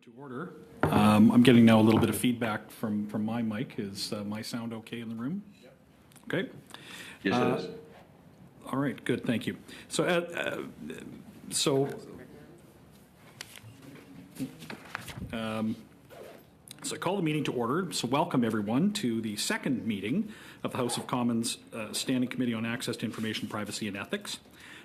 To order. I'm getting now a little bit of feedback from my mic. Is my sound okay in the room? Yep. Okay. Yes, it is. All right, good, thank you. So I call the meeting to order. So welcome everyone to the second meeting of the House of Commons Standing Committee on Access to Information, Privacy and Ethics.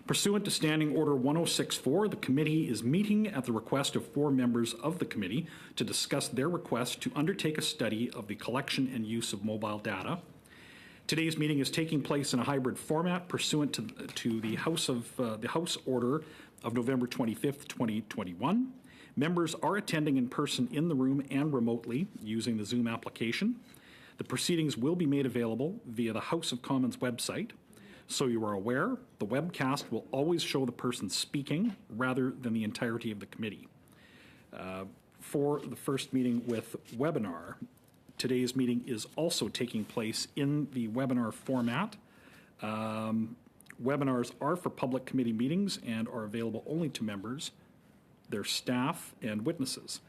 Pursuant to Standing Order 1064, the committee is meeting at the request of 4 members of the committee to discuss their request to undertake a study of the collection and use of mobile data. Today's meeting is taking place in a hybrid format pursuant to the House Order of November 25th, 2021. Members are attending in person in the room and remotely using the Zoom application. The proceedings will be made available via the House of Commons website. So you are aware, the webcast will always show the person speaking rather than the entirety of the committee. For the first meeting with webinar, today's meeting is also taking place in the webinar format. Webinars are for public committee meetings and are available only to members, their staff, and witnesses.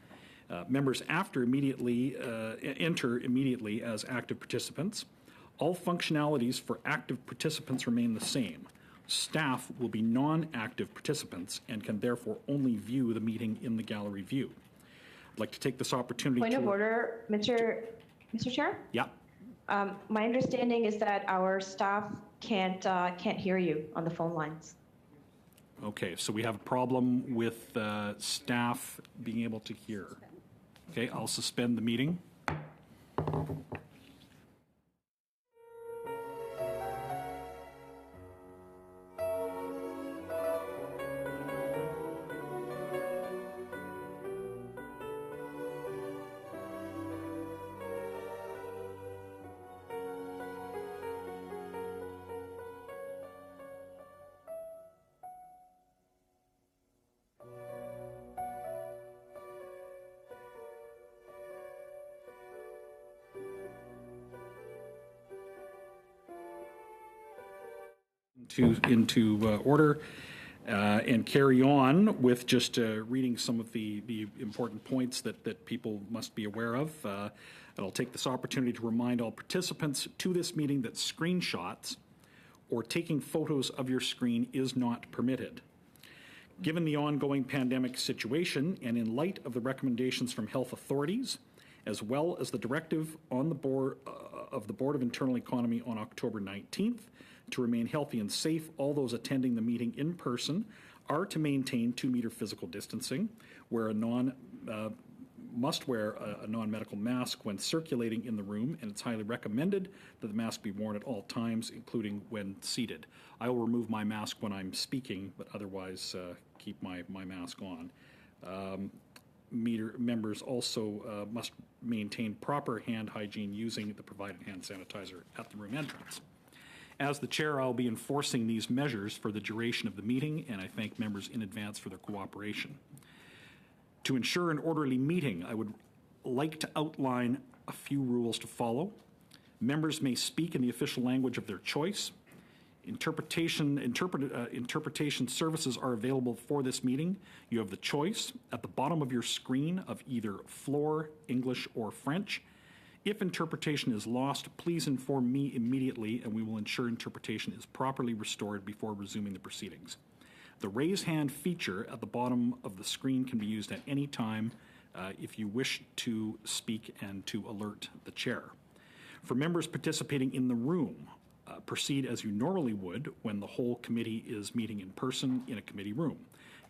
Members enter immediately as active participants. All functionalities for active participants remain the same. Staff will be non-active participants and can therefore only view the meeting in the gallery view. I'd like to take this opportunity Point of order, Mr. Chair? Yeah. My understanding is that our staff can't hear you on the phone lines. Okay, so we have a problem with staff being able to hear. Okay, I'll suspend the meeting. Into order and carry on with just reading some of the important points that people must be aware of. And I'll take this opportunity to remind all participants to this meeting that screenshots or taking photos of your screen is not permitted. Given the ongoing pandemic situation and in light of the recommendations from health authorities, as well as the directive on the board of the Board of Internal Economy on October 19th, to remain healthy and safe, all those attending the meeting in person are to maintain 2-meter physical distancing, must wear a non-medical mask when circulating in the room, and it's highly recommended that the mask be worn at all times, including when seated. I will remove my mask when I'm speaking, but otherwise keep my mask on. Members also must maintain proper hand hygiene using the provided hand sanitizer at the room entrance. As the chair, I'll be enforcing these measures for the duration of the meeting, and I thank members in advance for their cooperation. To ensure an orderly meeting, I would like to outline a few rules to follow. Members may speak in the official language of their choice. Interpretation services are available for this meeting. You have the choice at the bottom of your screen of either floor, English, or French. If interpretation is lost, please inform me immediately and we will ensure interpretation is properly restored before resuming the proceedings. The raise hand feature at the bottom of the screen can be used at any time if you wish to speak and to alert the chair. For members participating in the room, proceed as you normally would when the whole committee is meeting in person in a committee room.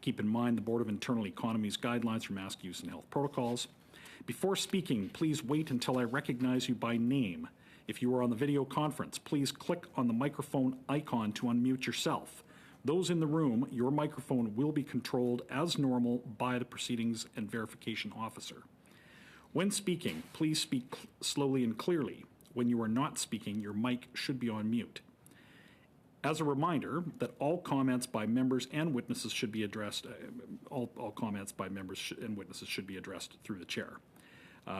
Keep in mind the Board of Internal Economy's guidelines for mask use and health protocols. Before speaking, please wait until I recognize you by name. If you are on the video conference, please click on the microphone icon to unmute yourself. Those in the room, your microphone will be controlled as normal by the proceedings and verification officer. When speaking, please speak slowly and clearly. When you are not speaking, your mic should be on mute. As a reminder that all comments by members and witnesses should be addressed, all comments by members and witnesses should be addressed through the chair.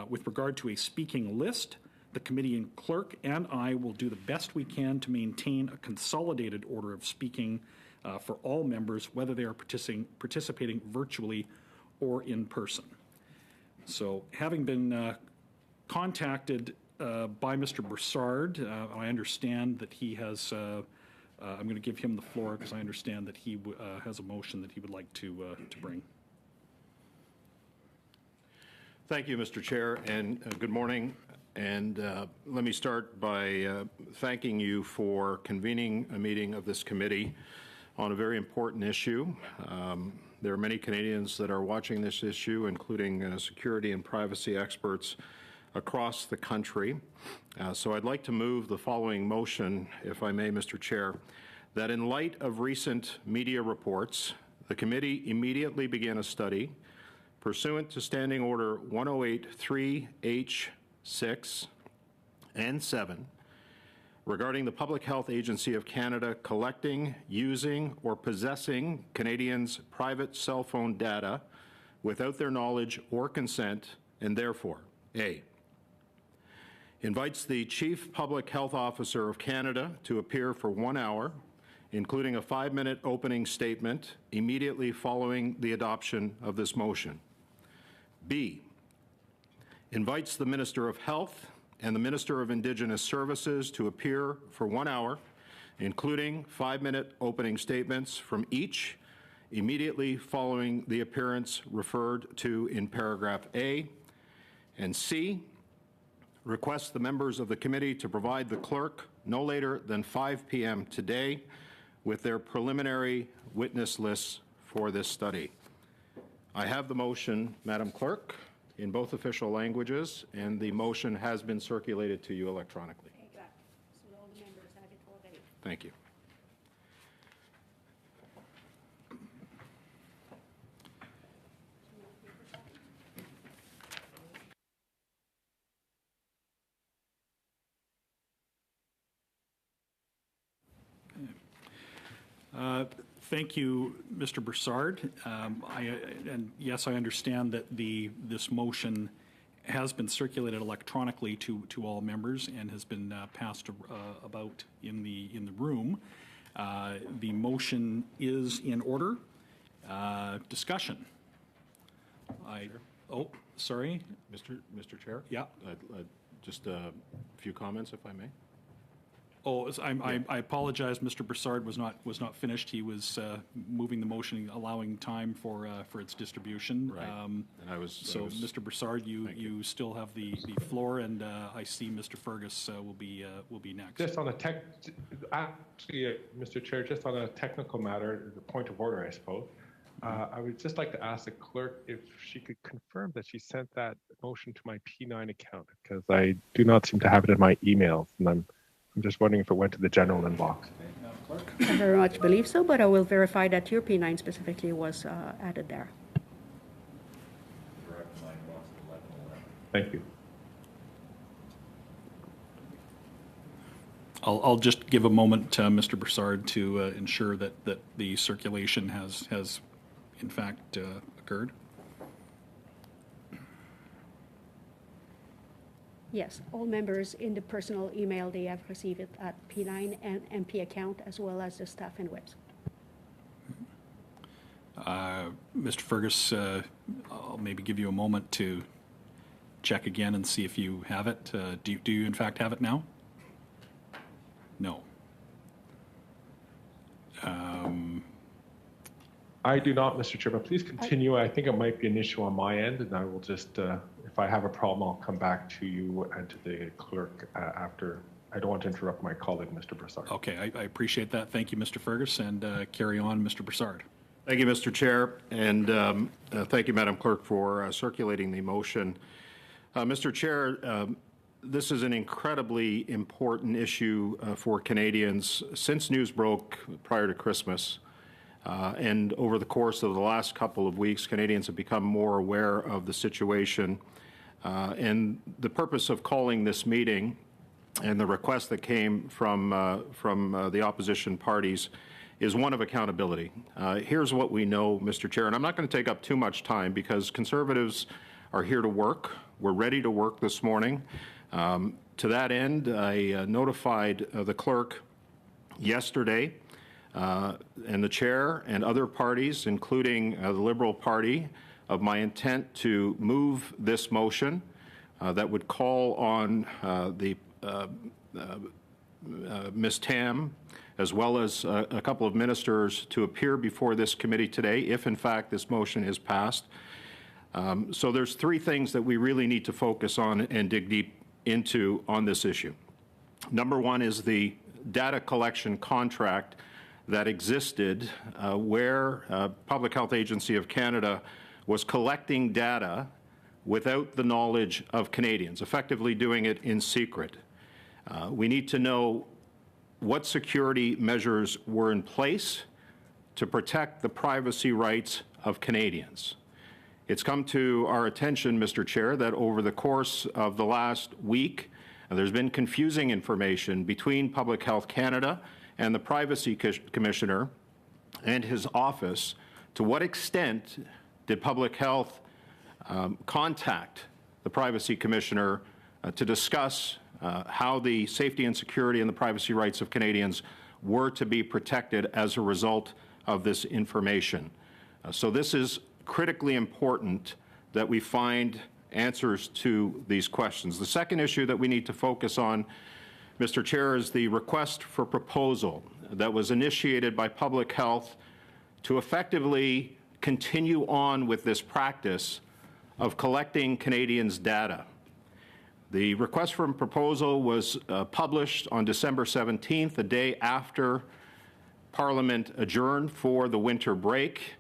With regard to a speaking list, the committee and clerk and I will do the best we can to maintain a consolidated order of speaking for all members, whether they are participating virtually or in person. So having been contacted by Mr. Broussard, I understand that he has, I'm going to give him the floor because I understand that he has a motion that he would like to bring. Thank you, Mr. Chair, and good morning. And let me start by thanking you for convening a meeting of this committee on a very important issue. There are many Canadians that are watching this issue, including security and privacy experts across the country. So I'd like to move the following motion, if I may, Mr. Chair, that in light of recent media reports, the committee immediately begin a study pursuant to Standing Order 108-3H6 and 7 regarding the Public Health Agency of Canada collecting, using, or possessing Canadians' private cell phone data without their knowledge or consent, and therefore, A, invites the Chief Public Health Officer of Canada to appear for 1 hour, including a 5-minute opening statement immediately following the adoption of this motion. B, invites the Minister of Health and the Minister of Indigenous Services to appear for 1 hour, including 5-minute opening statements from each immediately following the appearance referred to in paragraph A. And C, requests the members of the committee to provide the clerk no later than 5 p.m. today with their preliminary witness lists for this study. I have the motion, Madam Clerk, in both official languages, and the motion has been circulated to you electronically. So all the members have it already. Thank you. Thank you, Mr. Broussard. And yes, I understand that this motion has been circulated electronically to all members and has been passed about in the room. The motion is in order. Discussion. Oh, sorry. Mr. Chair? Yeah. Just a few comments, if I may. Oh, I apologize. Mr. Broussard was not finished. He was moving the motion, allowing time for its distribution. Right. And Mr. Broussard, you still have the floor, and I see Mr. Fergus will be next. Just on actually, Mr. Chair, just on a technical matter, the point of order, I suppose. I would just like to ask the clerk if she could confirm that she sent that motion to my P9 account, because I do not seem to have it in my emails, and I'm just wondering if it went to the general inbox. I very much believe so, but I will verify that your P9 specifically was added there. Thank you. I'll just give a moment to Mr. Broussard to ensure that the circulation has in fact occurred. Yes, all members in the personal email, they have received it at P9 and MP account, as well as the staff and webs. Mr. Fergus, I'll maybe give you a moment to check again and see if you have it. Do you in fact have it now? No. I do not, Mr. Chair, but please continue. I think it might be an issue on my end, and I will just, if I have a problem, I'll come back to you and to the clerk after. I don't want to interrupt my colleague, Mr. Broussard. Okay, I appreciate that. Thank you, Mr. Fergus, and carry on, Mr. Broussard. Thank you, Mr. Chair, and thank you, Madam Clerk, for circulating the motion. Mr. Chair, this is an incredibly important issue for Canadians since news broke prior to Christmas. And over the course of the last couple of weeks, Canadians have become more aware of the situation. And the purpose of calling this meeting and the request that came from the opposition parties is one of accountability. Here's what we know, Mr. Chair, and I'm not going to take up too much time because Conservatives are here to work. We're ready to work this morning. To that end, I notified the clerk yesterday and the chair and other parties, including the Liberal Party, of my intent to move this motion that would call on Ms. Tam, as well as a couple of ministers, to appear before this committee today if, in fact, this motion is passed. So there's three things that we really need to focus on and dig deep into on this issue. Number one is the data collection contract that existed where Public Health Agency of Canada was collecting data without the knowledge of Canadians, effectively doing it in secret. We need to know what security measures were in place to protect the privacy rights of Canadians. It's come to our attention, Mr. Chair, that over the course of the last week, there's been confusing information between Public Health Canada and the Privacy Commissioner and his office. To what extent did Public Health contact the Privacy Commissioner to discuss how the safety and security and the privacy rights of Canadians were to be protected as a result of this information? So this is critically important that we find answers to these questions. The second issue that we need to focus on, Mr. Chair, is the request for proposal that was initiated by Public Health to effectively continue on with this practice of collecting Canadians' data. The request for proposal was published on December 17th, the day after Parliament adjourned for the winter break,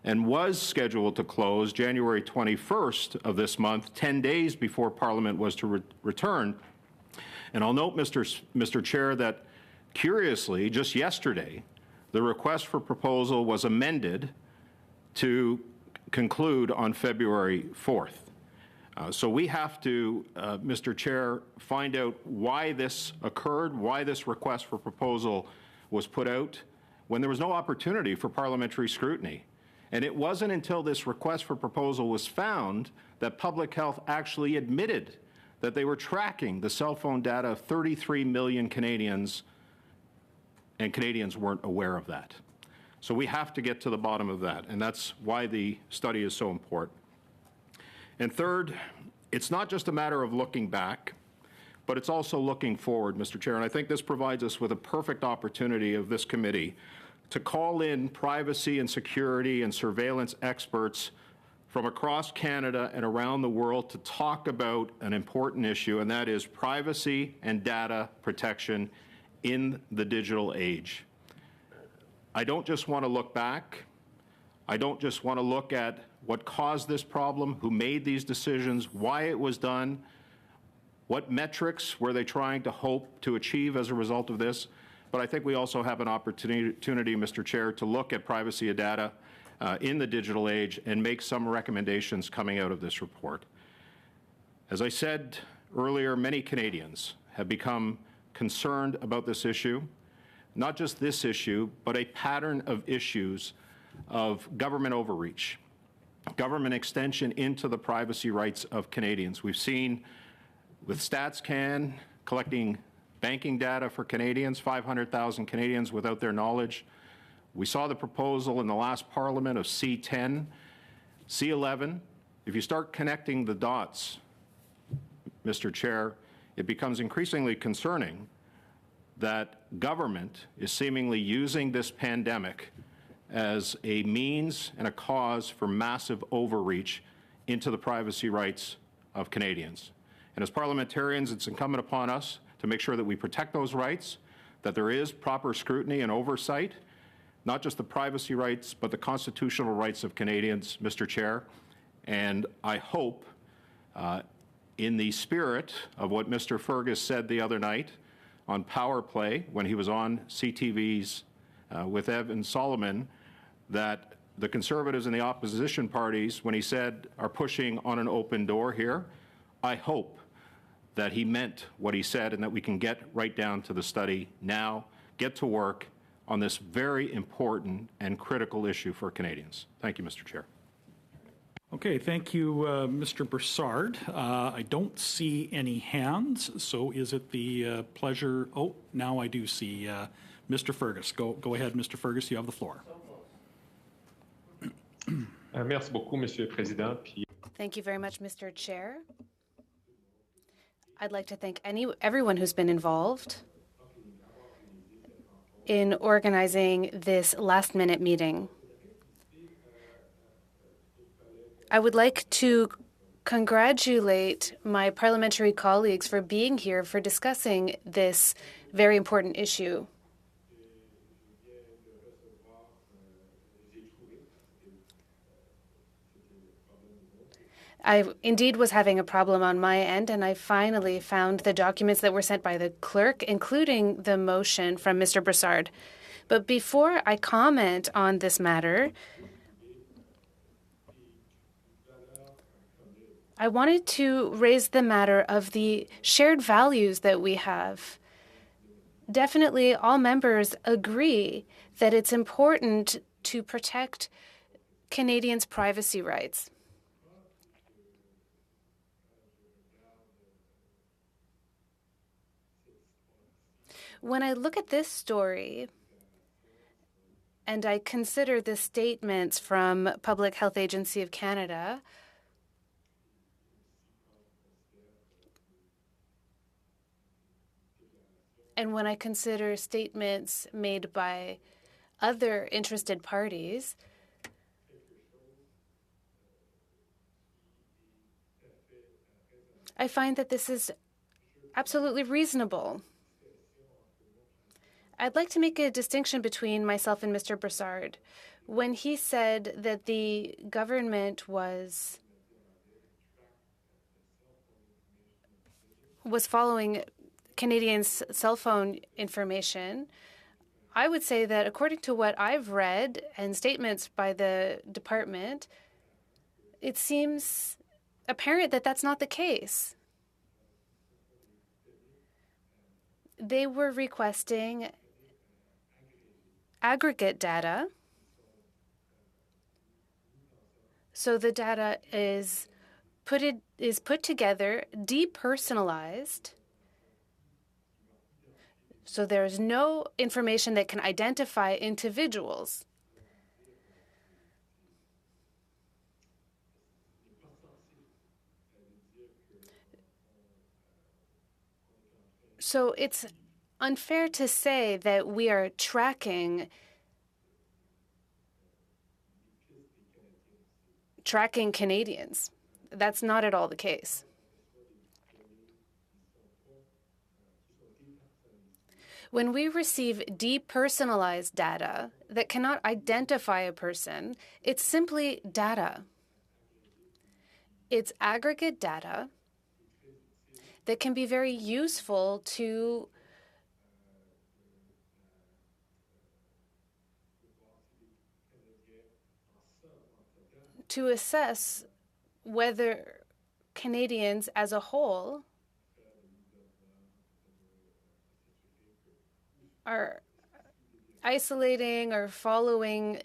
and was scheduled to close January 21st of this month, 10 days before Parliament was to return. And I'll note, Mr. Chair, that curiously, just yesterday, the request for proposal was amended to conclude on February 4th. So we have to, Mr. Chair, find out why this occurred, why this request for proposal was put out when there was no opportunity for parliamentary scrutiny. And it wasn't until this request for proposal was found that Public Health actually admitted that they were tracking the cell phone data of 33 million Canadians, and Canadians weren't aware of that. So we have to get to the bottom of that, and that's why the study is so important. And third, it's not just a matter of looking back, but it's also looking forward, Mr. Chair, and I think this provides us with a perfect opportunity of this committee to call in privacy and security and surveillance experts from across Canada and around the world to talk about an important issue, and that is privacy and data protection in the digital age. I don't just want to look back. I don't just want to look at what caused this problem, who made these decisions, why it was done, what metrics were they trying to hope to achieve as a result of this. But I think we also have an opportunity, Mr. Chair, to look at privacy of data in the digital age and make some recommendations coming out of this report. As I said earlier, many Canadians have become concerned about this issue, not just this issue, but a pattern of issues of government overreach, government extension into the privacy rights of Canadians. We've seen with StatsCan collecting banking data for Canadians, 500,000 Canadians without their knowledge. We saw the proposal in the last Parliament of C10, C11. If you start connecting the dots, Mr. Chair, it becomes increasingly concerning that government is seemingly using this pandemic as a means and a cause for massive overreach into the privacy rights of Canadians. And as parliamentarians, it's incumbent upon us to make sure that we protect those rights, that there is proper scrutiny and oversight, not just the privacy rights, but the constitutional rights of Canadians, Mr. Chair. And I hope, in the spirit of what Mr. Fergus said the other night on Power Play when he was on CTV's with Evan Solomon, that the Conservatives and the opposition parties, when he said, are pushing on an open door here, I hope that he meant what he said and that we can get right down to the study now, get to work on this very important and critical issue for Canadians. Thank you, Mr. Chair. Okay, thank you, Mr. Broussard. I don't see any hands, so is it the pleasure? Oh, now I do see Mr. Fergus. Go ahead, Mr. Fergus, you have the floor. Merci beaucoup, Monsieur le Président. Puis Thank you very much, Mr. Chair. I'd like to thank everyone who's been involved in organizing this last-minute meeting. I would like to congratulate my parliamentary colleagues for being here for discussing this very important issue. I indeed was having a problem on my end, and I finally found the documents that were sent by the clerk, including the motion from Mr. Brassard. But before I comment on this matter, I wanted to raise the matter of the shared values that we have. Definitely, all members agree that it's important to protect Canadians' privacy rights. When I look at this story and I consider the statements from Public Health Agency of Canada, and when I consider statements made by other interested parties, I find that this is absolutely reasonable. I'd like to make a distinction between myself and Mr. Brassard. When he said that the government was following Canadians' cell phone information, I would say that according to what I've read and statements by the department, it seems apparent that that's not the case. They were requesting aggregate data. So the data is put together, depersonalized. So there's no information that can identify individuals. So it's unfair to say that we are tracking Canadians. That's not at all the case. When we receive depersonalized data that cannot identify a person, it's simply data. It's aggregate data that can be very useful to assess whether Canadians as a whole are isolating or following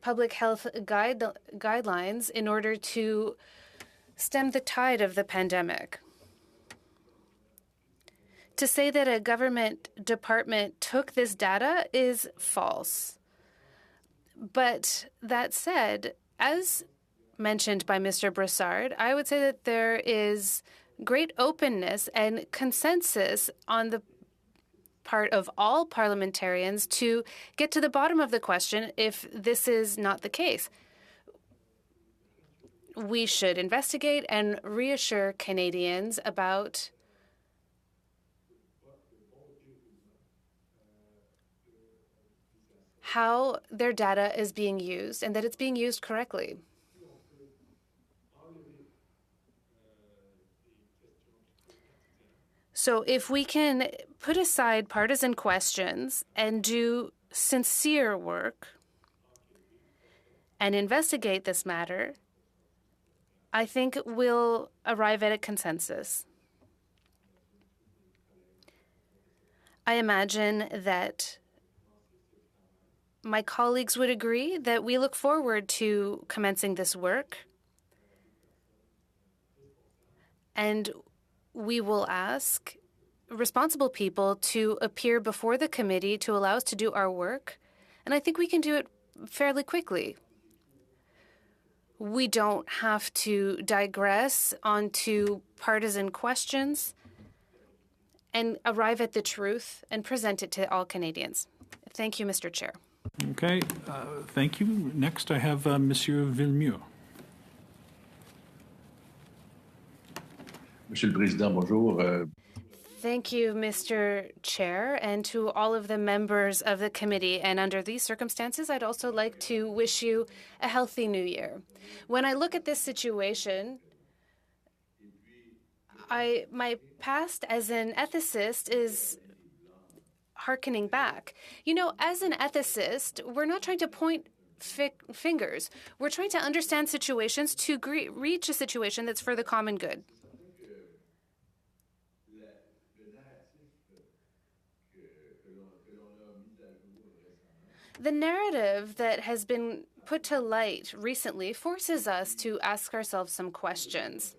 public health guidelines in order to stem the tide of the pandemic. To say that a government department took this data is false. But that said, as mentioned by Mr. Brassard, I would say that there is great openness and consensus on the part of all parliamentarians to get to the bottom of the question if this is not the case. We should investigate and reassure Canadians about how their data is being used and that it's being used correctly. So if we can put aside partisan questions and do sincere work and investigate this matter, I think we'll arrive at a consensus. I imagine that my colleagues would agree that we look forward to commencing this work, and we will ask responsible people to appear before the committee to allow us to do our work, and I think we can do it fairly quickly. we don't have to digress onto partisan questions and arrive at the truth and present it to all Canadians. Thank you, Mr. Chair. Okay, thank you. Next, I have Monsieur Villemeux. Monsieur le Président, bonjour. Thank you, Mr. Chair, and to all of the members of the committee. And under these circumstances, I'd also like to wish you a healthy new year. When I look at this situation, my past as an ethicist is hearkening back. You know, as an ethicist, we're not trying to point fingers. We're trying to understand situations to reach a situation that's for the common good. The narrative that has been put to light recently forces us to ask ourselves some questions.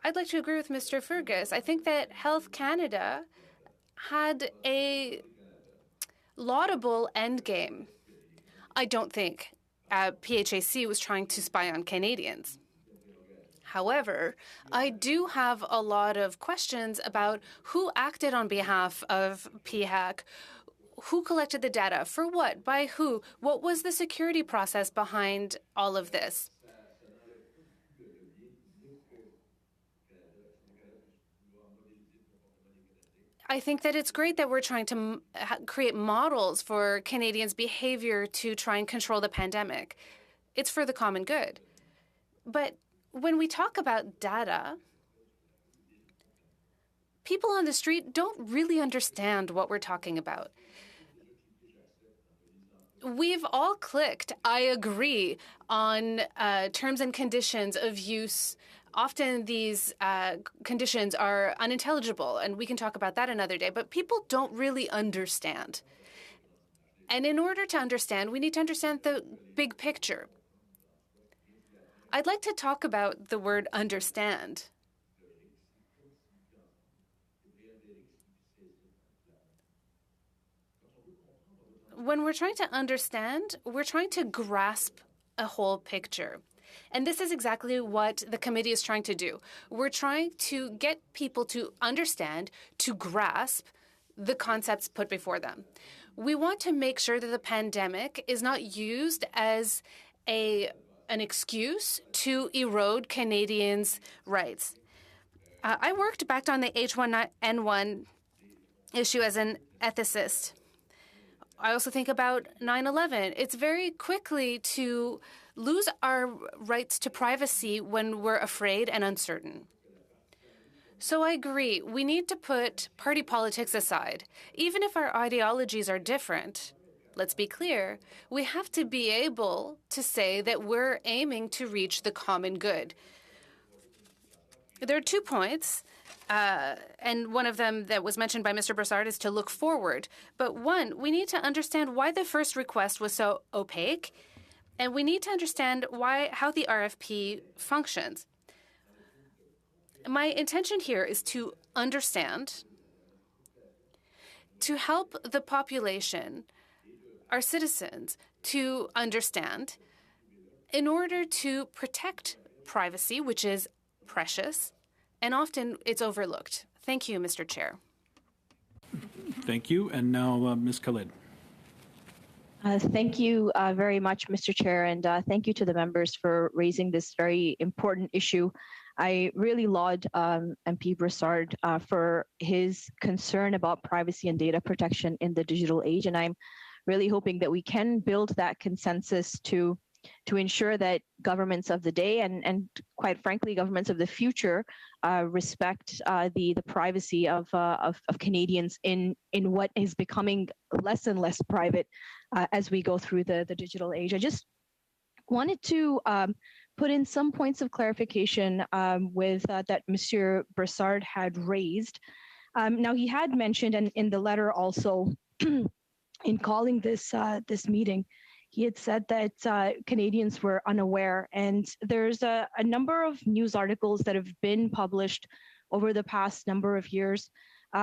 I'd like to agree with Mr. Fergus. I think that Health Canada had a laudable endgame. I don't think PHAC was trying to spy on Canadians. However, I do have a lot of questions about who acted on behalf of PHAC, who collected the data, for what, by who, what was the security process behind all of this? I think that it's great that we're trying to create models for Canadians' behavior to try and control the pandemic. It's for the common good. But when we talk about data, people on the street don't really understand what we're talking about. We've all clicked, I agree, on terms and conditions of use. Often these conditions are unintelligible, and we can talk about that another day, but people don't really understand. And in order to understand, we need to understand the big picture. I'd like to talk about the word understand. When we're trying to understand, we're trying to grasp a whole picture. And this is exactly what the committee is trying to do. We're trying to get people to understand, to grasp the concepts put before them. We want to make sure that the pandemic is not used as an excuse to erode Canadians' rights. I worked back on the H1N1 issue as an ethicist. I also think about 9/11. It's very quickly to lose our rights to privacy when we're afraid and uncertain. So I agree, we need to put party politics aside. Even if our ideologies are different, let's be clear, we have to be able to say that we're aiming to reach the common good. There are 2 points. And one of them that was mentioned by Mr. Brassard is to look forward. But one, we need to understand why the first request was so opaque, and we need to understand how the RFP functions. My intention here is to understand, to help the population, our citizens, to understand in order to protect privacy, which is precious, and often it's overlooked. Thank you, Mr. Chair. Thank you. And now, Ms. Khalid. Thank you very much, Mr. Chair, and thank you to the members for raising this very important issue. I really laud MP Brassard for his concern about privacy and data protection in the digital age, and I'm really hoping that we can build that consensus to ensure that governments of the day and quite frankly, governments of the future respect the privacy of Canadians in what is becoming less and less private as we go through the digital age. I just wanted to put in some points of clarification with that Monsieur Brassard had raised. Now, he had mentioned, and in the letter also, in calling this meeting, he had said that Canadians were unaware, and there's a number of news articles that have been published over the past number of years,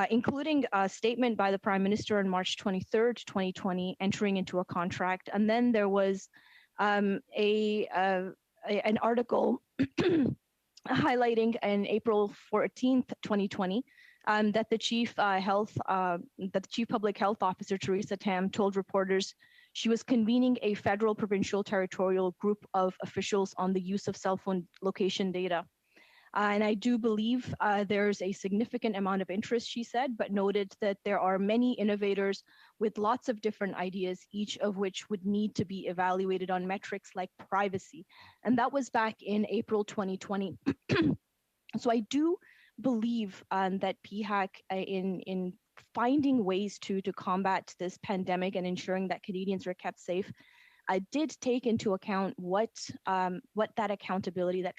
including a statement by the Prime Minister on March 23rd, 2020, entering into a contract. And then there was an article highlighting in April 14th, 2020, that the chief public health officer, Teresa Tam, told reporters she was convening a federal, provincial, territorial group of officials on the use of cell phone location data. And I do believe there's a significant amount of interest, she said, but noted that there are many innovators with lots of different ideas, each of which would need to be evaluated on metrics like privacy. And that was back in April 2020. So I do believe that PHAC in finding ways to combat this pandemic and ensuring that Canadians are kept safe, I did take into account what that accountability, that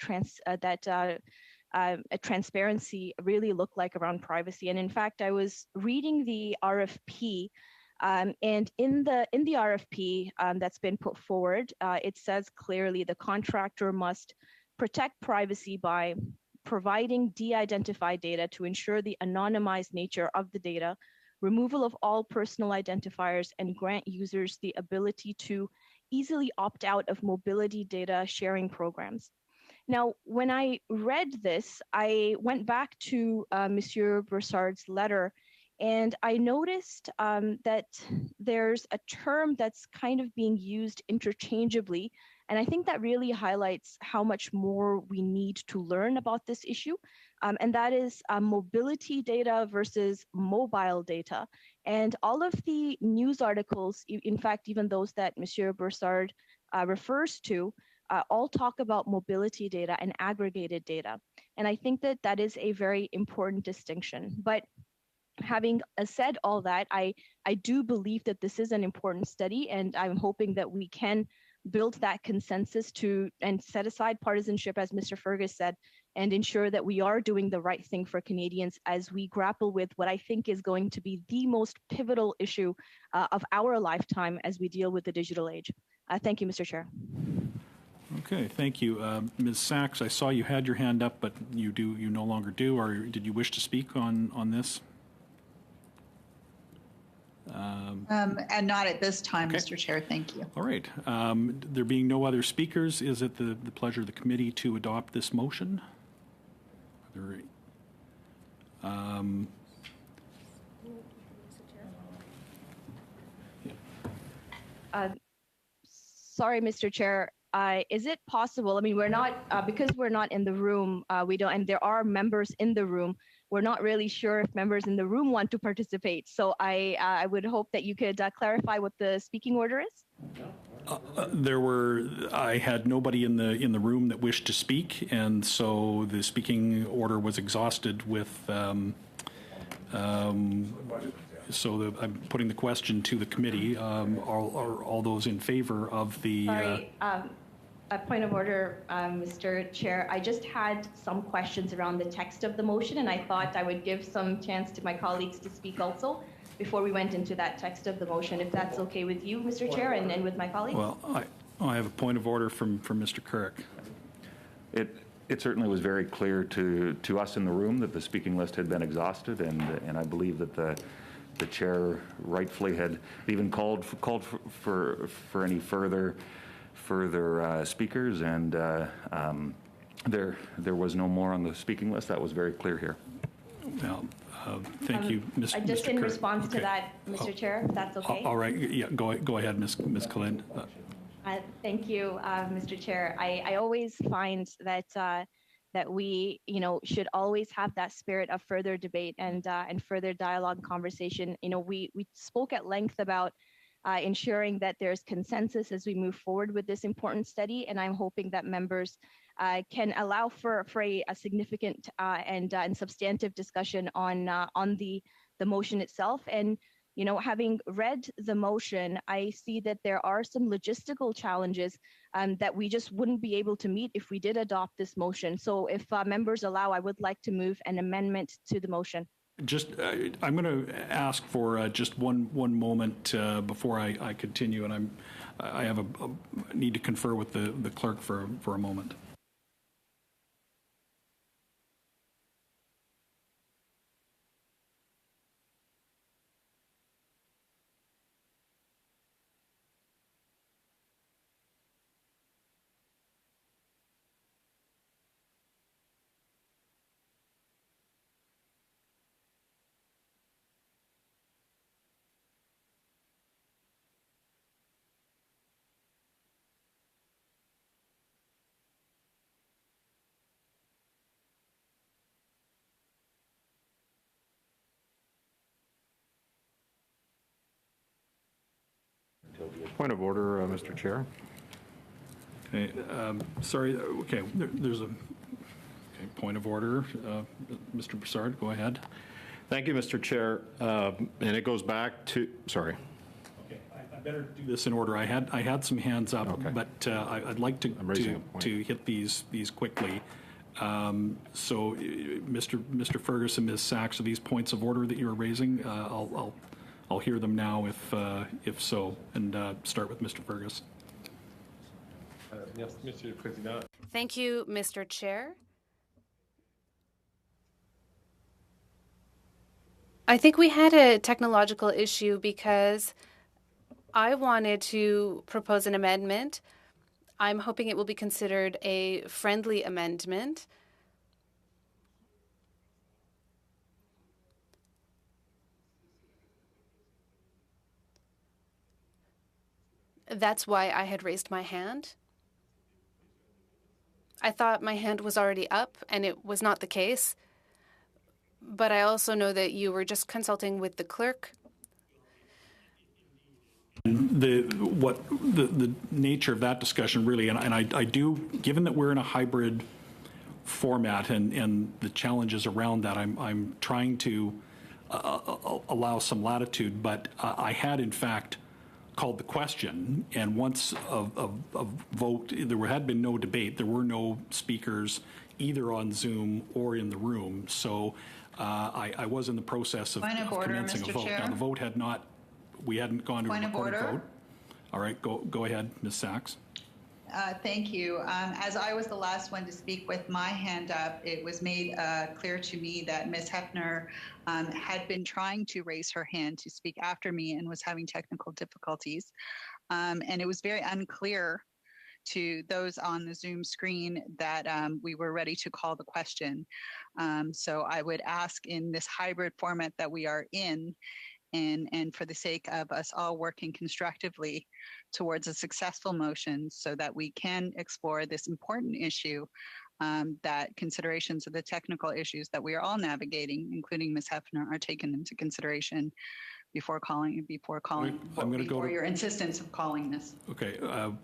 transparency really looked like around privacy. And in fact, I was reading the RFP, and in the RFP that's been put forward, it says clearly the contractor must protect privacy by providing de-identified data to ensure the anonymized nature of the data, removal of all personal identifiers, and grant users the ability to easily opt out of mobility data sharing programs. Now, when I read this, I went back to Monsieur Broussard's letter, and I noticed that there's a term that's kind of being used interchangeably. And I think that really highlights how much more we need to learn about this issue. And that is mobility data versus mobile data. And all of the news articles, in fact, even those that Monsieur Broussard refers to, all talk about mobility data and aggregated data. And I think that that is a very important distinction. But having said all that, I do believe that this is an important study, and I'm hoping that we can build that consensus and set aside partisanship, as Mr. Fergus said, and ensure that we are doing the right thing for Canadians as we grapple with what I think is going to be the most pivotal issue of our lifetime as we deal with the digital age. Thank you, Mr. Chair. Okay, thank you. Ms. Sachs, I saw you had your hand up, but you no longer do, or did you wish to speak on this? And not at this time, okay. Mr. Chair. Thank you. All right. There being no other speakers, is it the pleasure of the committee to adopt this motion? Sorry, Mr. Chair. Is it possible? I mean, we're not because we're not in the room. We don't, and there are members in the room. We're not really sure if members in the room want to participate. So I would hope that you could clarify what the speaking order is. I had nobody in the room that wished to speak, and so the speaking order was exhausted with. I'm putting the question to the committee. Are all those in favor of the? Sorry. A point of order, Mr. Chair. I just had some questions around the text of the motion, and I thought I would give some chance to my colleagues to speak also before we went into that text of the motion, if that's okay with you, Mr. Chair, and with my colleagues. Well, I have a point of order from Mr. Carrick. It certainly was very clear to us in the room that the speaking list had been exhausted, and I believe that the chair rightfully had even called for any further speakers, and there was no more on the speaking list. That was very clear here. Well, thank you, Mr. Just in Kirk. response to that, Mr. Chair, if that's okay. All right. Yeah, go ahead, Ms. Kalind. Thank you, Mr. Chair. I always find that we, should always have that spirit of further debate and further dialogue and conversation. We spoke at length about ensuring that there's consensus as we move forward with this important study, and I'm hoping that members can allow for a significant and substantive discussion on the motion itself. And having read the motion, I see that there are some logistical challenges that we just wouldn't be able to meet if we did adopt this motion. So if members allow, I would like to move an amendment to the motion. Just, I'm going to ask for just one moment before I continue, and I have a need to confer with the clerk for a moment. Point of order, Mr. Chair. Okay, sorry, okay, there's a point of order. Mr. Broussard, go ahead. Thank you, Mr. Chair. And it goes back to, sorry. Okay, I better do this in order. I had some hands up, Okay. but I'd like raising a point. to hit these quickly. So, Mr. Fergus and Ms. Sachs, are these points of order that you're raising? I'll hear them now if so, and start with Mr. Fergus. Yes, Monsieur le Président. Thank you, Mr. Chair. I think we had a technological issue because I wanted to propose an amendment. I'm hoping it will be considered a friendly amendment. That's why I had raised my hand. I thought my hand was already up, and it was not the case. But I also know that you were just consulting with the clerk. The nature of that discussion really, and I do, given that we're in a hybrid format and the challenges around that, I'm trying to allow some latitude, but I had in fact called the question, and once a vote, there had been no debate. There were no speakers either on Zoom or in the room. So I was in the process of commencing a vote. Now the vote had not, we hadn't gone to a recorded vote. All right, go ahead, Ms. Sachs. Thank you. As I was the last one to speak with my hand up, it was made clear to me that Ms. Hefner had been trying to raise her hand to speak after me and was having technical difficulties. And it was very unclear to those on the Zoom screen that we were ready to call the question. So I would ask in this hybrid format that we are in, and for the sake of us all working constructively towards a successful motion so that we can explore this important issue, that considerations of the technical issues that we are all navigating, including Ms. Hefner, are taken into consideration before your insistence of calling this. Okay, I'm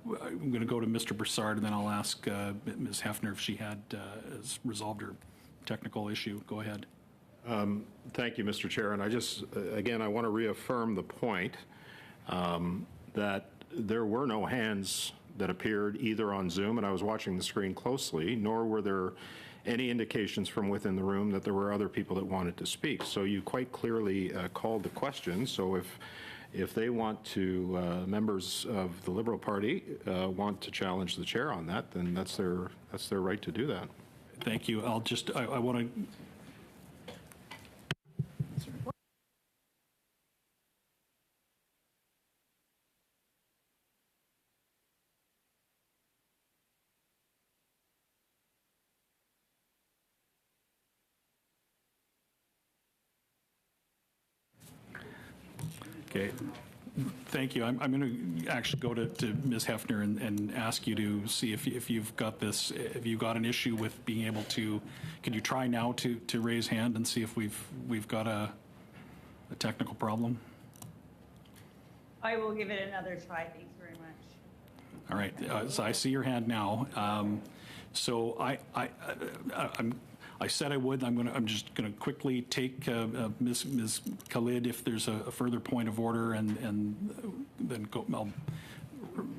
going to go to Mr. Broussard, and then I'll ask Ms. Hefner if she has resolved her technical issue. Go ahead. Thank you, Mr. Chair. And I just, again, I want to reaffirm the point that there were no hands that appeared either on Zoom, and I was watching the screen closely, nor were there any indications from within the room that there were other people that wanted to speak. So you quite clearly called the question. So if they want to, members of the Liberal Party want to challenge the chair on that, then that's their right to do that. Thank you. I want to. Okay, thank you. I'm going to actually go to Ms. Hefner and ask you to see if you've got this, if you've got an issue with being able to, can you try now to raise hand and see if we've got a technical problem? I will give it another try. Thanks very much. All right, so I see your hand now. So I said I would. I'm just going to quickly take Ms. Khalid if there's a further point of order, and then I'll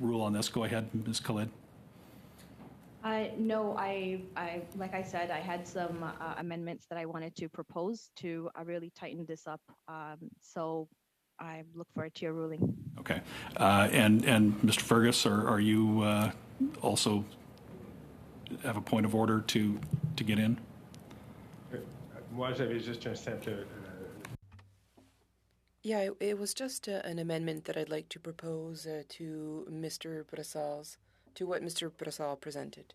rule on this. Go ahead, Ms. Khalid. No, I like I said, I had some amendments that I wanted to propose to really tighten this up. So I look forward to your ruling. Okay, and Mr. Fergus, are you also have a point of order to get in? Moi, j'avais juste un simple. Yeah, it was just an amendment that I'd like to propose to Mr. Brassard's, to what Mr. Brassard presented.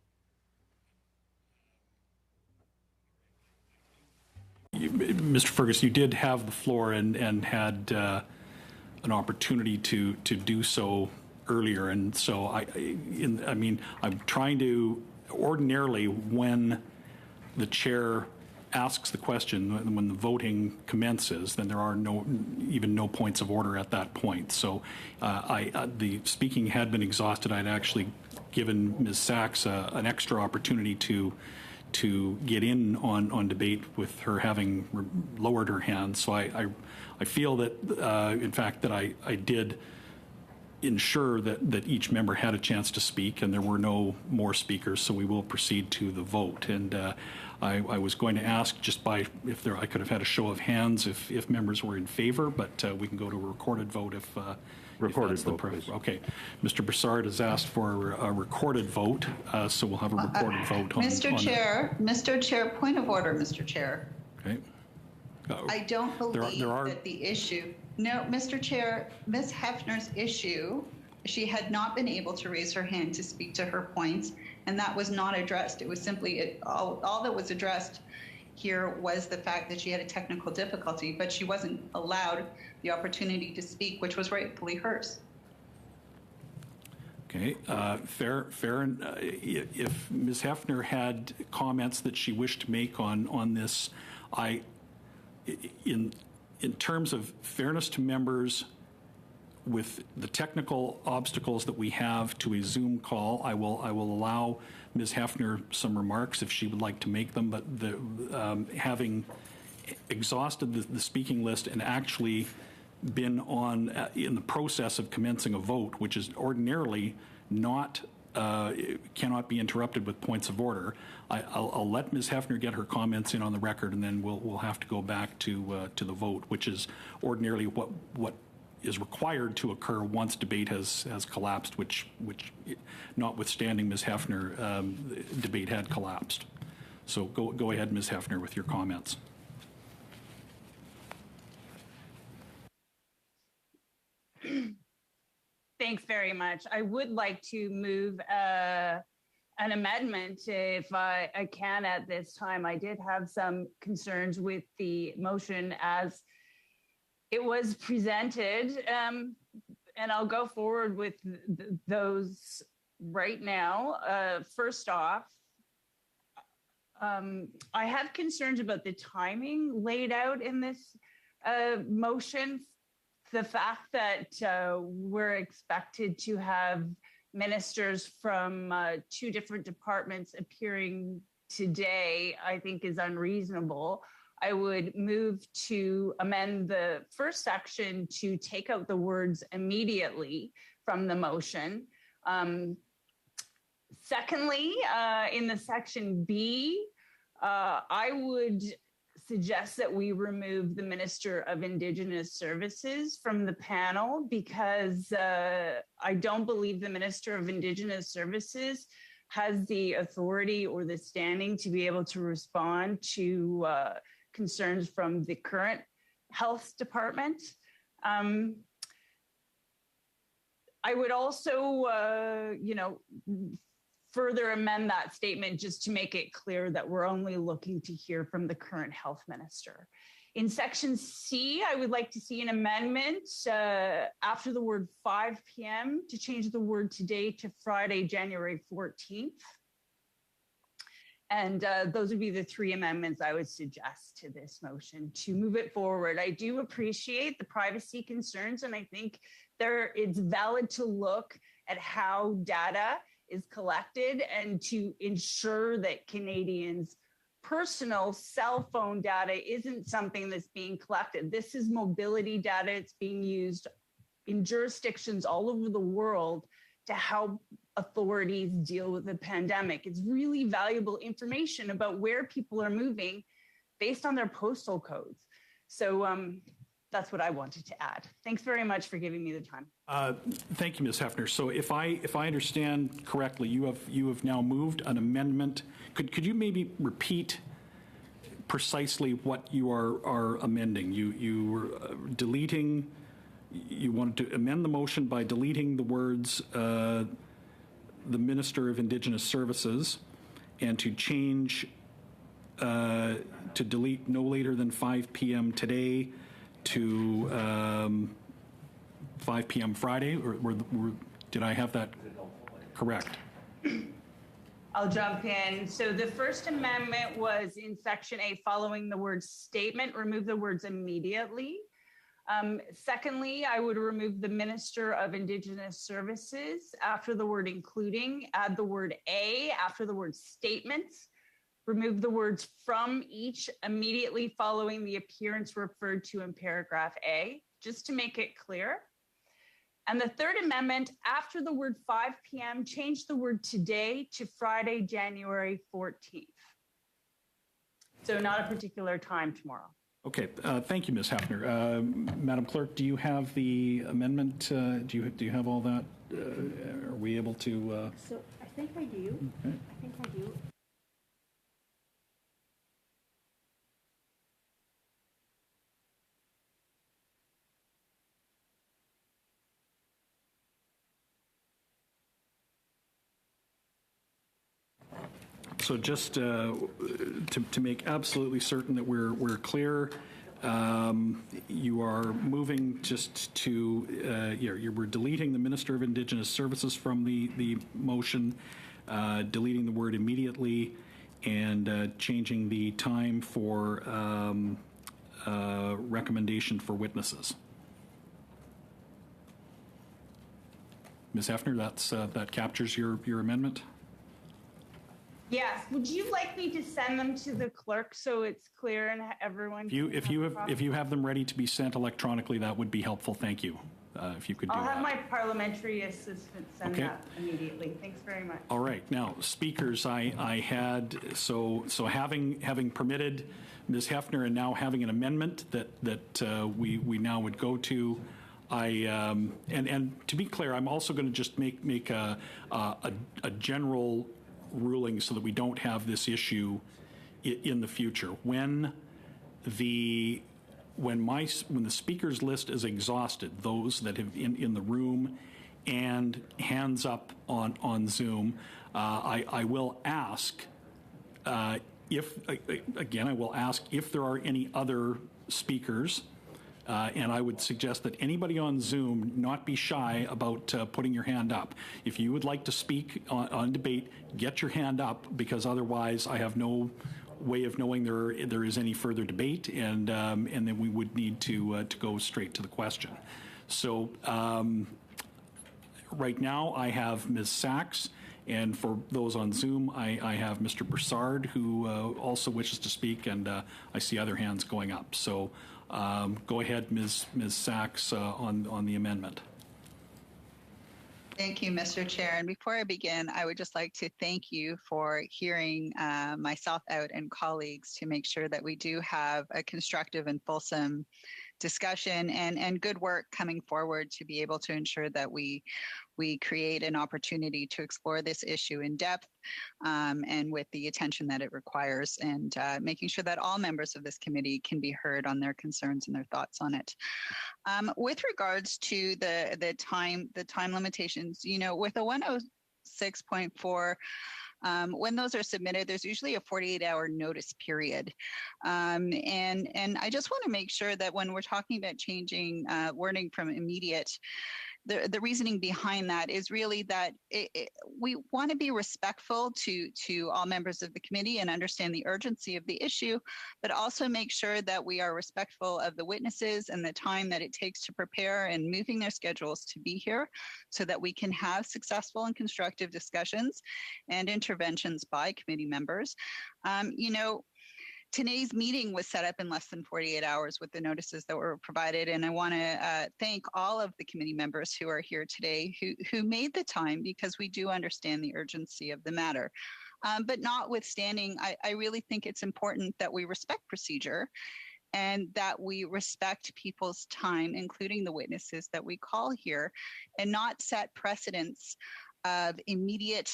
Mr. Fergus, you did have the floor and had an opportunity to do so earlier, and so I'm trying to, ordinarily when the chair asks the question, when the voting commences, then there are no points of order at that point. So the speaking had been exhausted. I'd actually given Ms. Sachs an extra opportunity to get in on debate with her having lowered her hand. So I feel that, in fact, that I did ensure that each member had a chance to speak, and there were no more speakers, so we will proceed to the vote. And I was going to ask just I could have had a show of hands if members were in favor, but we can go to a recorded vote if Recorded that's the vote, please. Okay. Mr. Broussard has asked for a recorded vote, so we'll have a recorded vote on Mr. Chair, point of order, Mr. Chair. Okay. I don't believe there are that the issue. No, Mr. Chair, Ms. Hefner's issue, she had not been able to raise her hand to speak to her points, and that was not addressed. It was simply all that was addressed here was the fact that she had a technical difficulty, but she wasn't allowed the opportunity to speak, which was rightfully hers. Okay, fair. If Ms. Hefner had comments that she wished to make on this, in terms of fairness to members, with the technical obstacles that we have to a Zoom call, I will allow Ms. Hefner some remarks if she would like to make them. But having exhausted the speaking list and actually been in the process of commencing a vote, which is ordinarily not cannot be interrupted with points of order, I'll let Ms. Hefner get her comments in on the record, and then we'll have to go back to the vote, which is ordinarily what is required to occur once debate has collapsed, which notwithstanding Ms. Hefner, debate had collapsed. So go ahead, Ms. Hefner, with your comments. Thanks very much. I would like to move an amendment if I can at this time. I did have some concerns with the motion as it was presented, and I'll go forward with those right now. First off, I have concerns about the timing laid out in this motion. The fact that we're expected to have ministers from 2 different departments appearing today, I think is unreasonable. I would move to amend the first section to take out the words immediately from the motion. Secondly, in the section B, I would suggest that we remove the Minister of Indigenous Services from the panel because I don't believe the Minister of Indigenous Services has the authority or the standing to be able to respond to concerns from the current health department. I would also, further amend that statement just to make it clear that we're only looking to hear from the current health minister. In section C, I would like to see an amendment after the word 5 p.m. to change the word today to Friday, January 14th. And those would be the 3 amendments I would suggest to this motion to move it forward. I do appreciate the privacy concerns, and I think it's valid to look at how data is collected and to ensure that Canadians' personal cell phone data isn't something that's being collected. This is mobility data. It's being used in jurisdictions all over the world to help authorities deal with the pandemic. It's really valuable information about where people are moving based on their postal codes. So that's what I wanted to add. Thanks very much for giving me the time. Thank you, Ms. Hefner. So if I understand correctly, you have now moved an amendment. Could you maybe repeat precisely what you are amending? You were deleting. You wanted to amend the motion by deleting the words the Minister of Indigenous Services, and to change to delete no later than 5 p.m. today to 5 p.m. Friday, or did I have that correct? I'll jump in. So the First Amendment was in Section A, following the word statement, remove the words immediately. Secondly, I would remove the Minister of Indigenous Services after the word including, add the word a after the word statements, remove the words from each immediately following the appearance referred to in paragraph A, just to make it clear. And the Third Amendment, after the word 5 p.m., change the word today to Friday, January 14th. So not a particular time tomorrow. Okay, thank you, Ms. Heffner. Madam Clerk, do you have the amendment? Do you have all that? Are we able to? So I think I do. Okay. I think I do. So just to make absolutely certain that we're clear, you are moving just to, we're deleting the Minister of Indigenous Services from the motion, deleting the word immediately, and changing the time for recommendation for witnesses. Ms. Heffner, that captures your amendment? Yes. Would you like me to send them to the clerk so it's clear and everyone? If you have them ready to be sent electronically, that would be helpful. Thank you. If you could do I'll that. have my parliamentary assistant send that immediately. Thanks very much. All right. Now, speakers, I had so having permitted Ms. Heffner and now having an amendment that we now would go to. And to be clear, I'm also going to just make a general ruling so that we don't have this issue in the future. When the speakers list is exhausted, those that have in the room and hands up on Zoom, I will ask I will ask if there are any other speakers. And I would suggest that anybody on Zoom not be shy about putting your hand up. If you would like to speak on debate, get your hand up, because otherwise I have no way of knowing there is any further debate, and then we would need to go straight to the question. So right now I have Ms. Sachs, and for those on Zoom, I have Mr. Broussard, who also wishes to speak, and I see other hands going up. So go ahead, Ms. Sachs, on the amendment. Thank you, Mr. Chair. And before I begin, I would just like to thank you for hearing myself out and colleagues to make sure that we do have a constructive and fulsome discussion and good work coming forward to be able to ensure that we create an opportunity to explore this issue in depth and with the attention that it requires, and making sure that all members of this committee can be heard on their concerns and their thoughts on it. With regards to the time limitations, with a 106.4, when those are submitted, there's usually a 48-hour notice period. And I just want to make sure that when we're talking about changing wording from immediate, the reasoning behind that is really that we want to be respectful to all members of the committee and understand the urgency of the issue, but also make sure that we are respectful of the witnesses and the time that it takes to prepare and moving their schedules to be here, so that we can have successful and constructive discussions and interventions by committee members. Today's meeting was set up in less than 48 hours with the notices that were provided, and I want to thank all of the committee members who are here today who made the time, because we do understand the urgency of the matter. But notwithstanding, I really think it's important that we respect procedure and that we respect people's time, including the witnesses that we call here, and not set precedents of immediate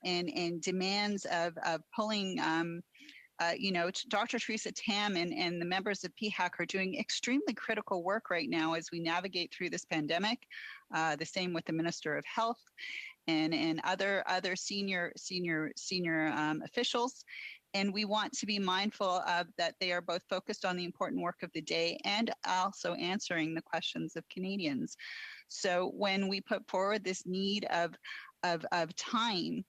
and demands of pulling Dr. Theresa Tam and the members of PHAC are doing extremely critical work right now as we navigate through this pandemic. The same with the Minister of Health and other senior officials. And we want to be mindful of that they are both focused on the important work of the day and also answering the questions of Canadians. So when we put forward this need of time,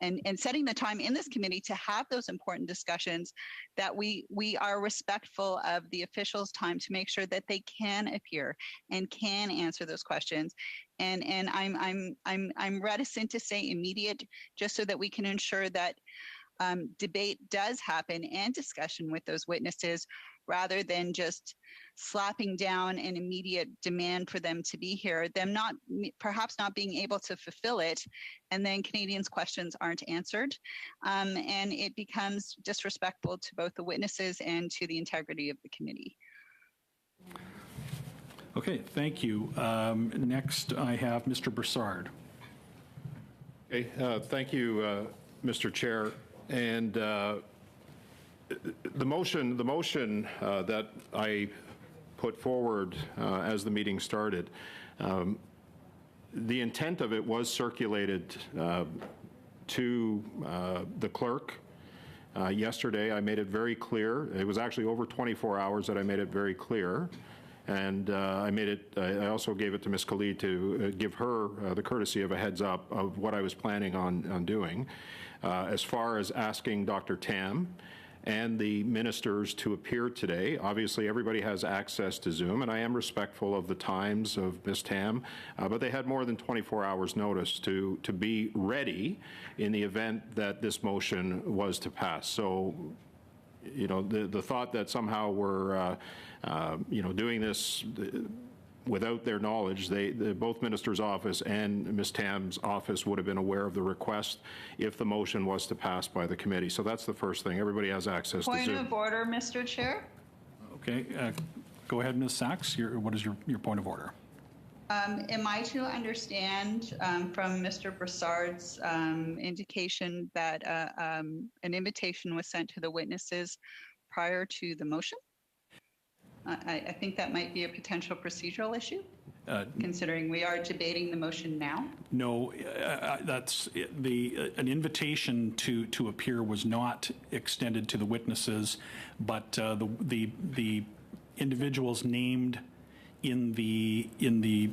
and setting the time in this committee to have those important discussions, that we are respectful of the officials' time to make sure that they can appear and can answer those questions. And I'm reticent to say immediate, just so that we can ensure that debate does happen and discussion with those witnesses, rather than just slapping down an immediate demand for them to be here, them perhaps not being able to fulfill it, and then Canadians' questions aren't answered. And it becomes disrespectful to both the witnesses and to the integrity of the committee. Okay, thank you. Next, I have Mr. Broussard. Okay, thank you, Mr. Chair. And the motion that I put forward as the meeting started, the intent of it was circulated to the clerk. Yesterday, I made it very clear. It was actually over 24 hours that I made it very clear. And I also gave it to Ms. Khalid to give her the courtesy of a heads up of what I was planning on doing. As far as asking Dr. Tam and the ministers to appear today, obviously everybody has access to Zoom, and I am respectful of the times of Ms. Tam, but they had more than 24 hours notice to be ready in the event that this motion was to pass. So, you know, the thought that somehow we're, you know, doing this without their knowledge, both Minister's office and Ms. Tam's office would have been aware of the request if the motion was to pass by the committee. So that's the first thing. Everybody has access to Zoom. Point of order, Mr. Chair. Okay, go ahead, Ms. Sachs. What is your point of order? Am I to understand from Mr. Broussard's indication that an invitation was sent to the witnesses prior to the motion? I think that might be a potential procedural issue, considering we are debating the motion now. No, that's an invitation to appear was not extended to the witnesses, but the individuals named in the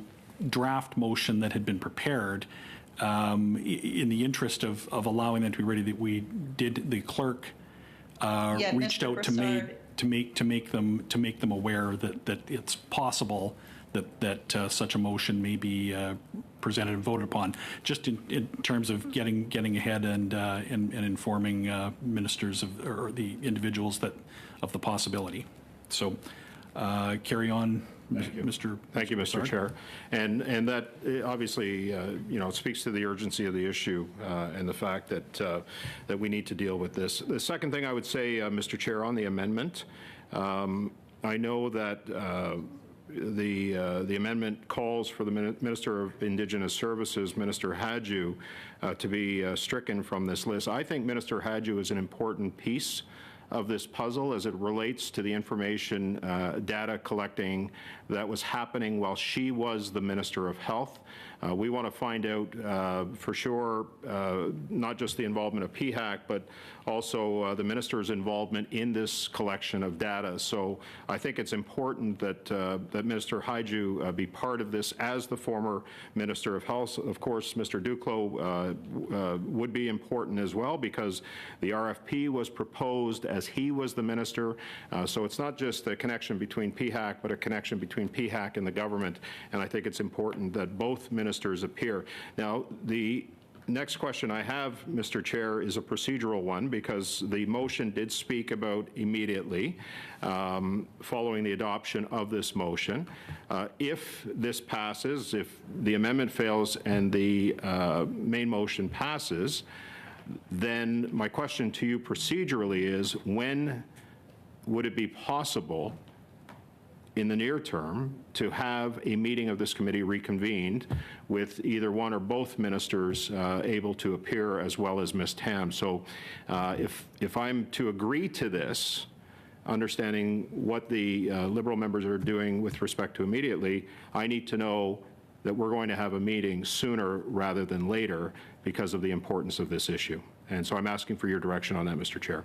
draft motion that had been prepared, in the interest of allowing them to be ready, the clerk reached out to make them aware that it's possible that such a motion may be presented and voted upon, just in terms of getting ahead and informing ministers or the individuals of the possibility. So carry on. Thank you, Mr. Chair. And that obviously, you know, speaks to the urgency of the issue and the fact that we need to deal with this. The second thing I would say, Mr. Chair, on the amendment, I know that the amendment calls for the Minister of Indigenous Services, Minister Hadjiu, to be stricken from this list. I think Minister Hadjiu is an important piece of this puzzle as it relates to the information data collecting that was happening while she was the Minister of Health. We want to find out for sure not just the involvement of PHAC, but also the minister's involvement in this collection of data. So I think it's important that Minister Hadjiu be part of this as the former Minister of Health. Of course, Mr. Duclos would be important as well, because the RFP was proposed as he was the minister. So it's not just a connection between PHAC, but a connection between PHAC and the government. And I think it's important that both ministers appear. Now, the next question I have, Mr. Chair, is a procedural one, because the motion did speak about immediately following the adoption of this motion. If this passes, if the amendment fails and the main motion passes, then my question to you procedurally is, when would it be possible in the near term to have a meeting of this committee reconvened with either one or both ministers able to appear, as well as Ms. Tam? So if I'm to agree to this, understanding what the Liberal members are doing with respect to immediately, I need to know that we're going to have a meeting sooner rather than later because of the importance of this issue. And so I'm asking for your direction on that, Mr. Chair.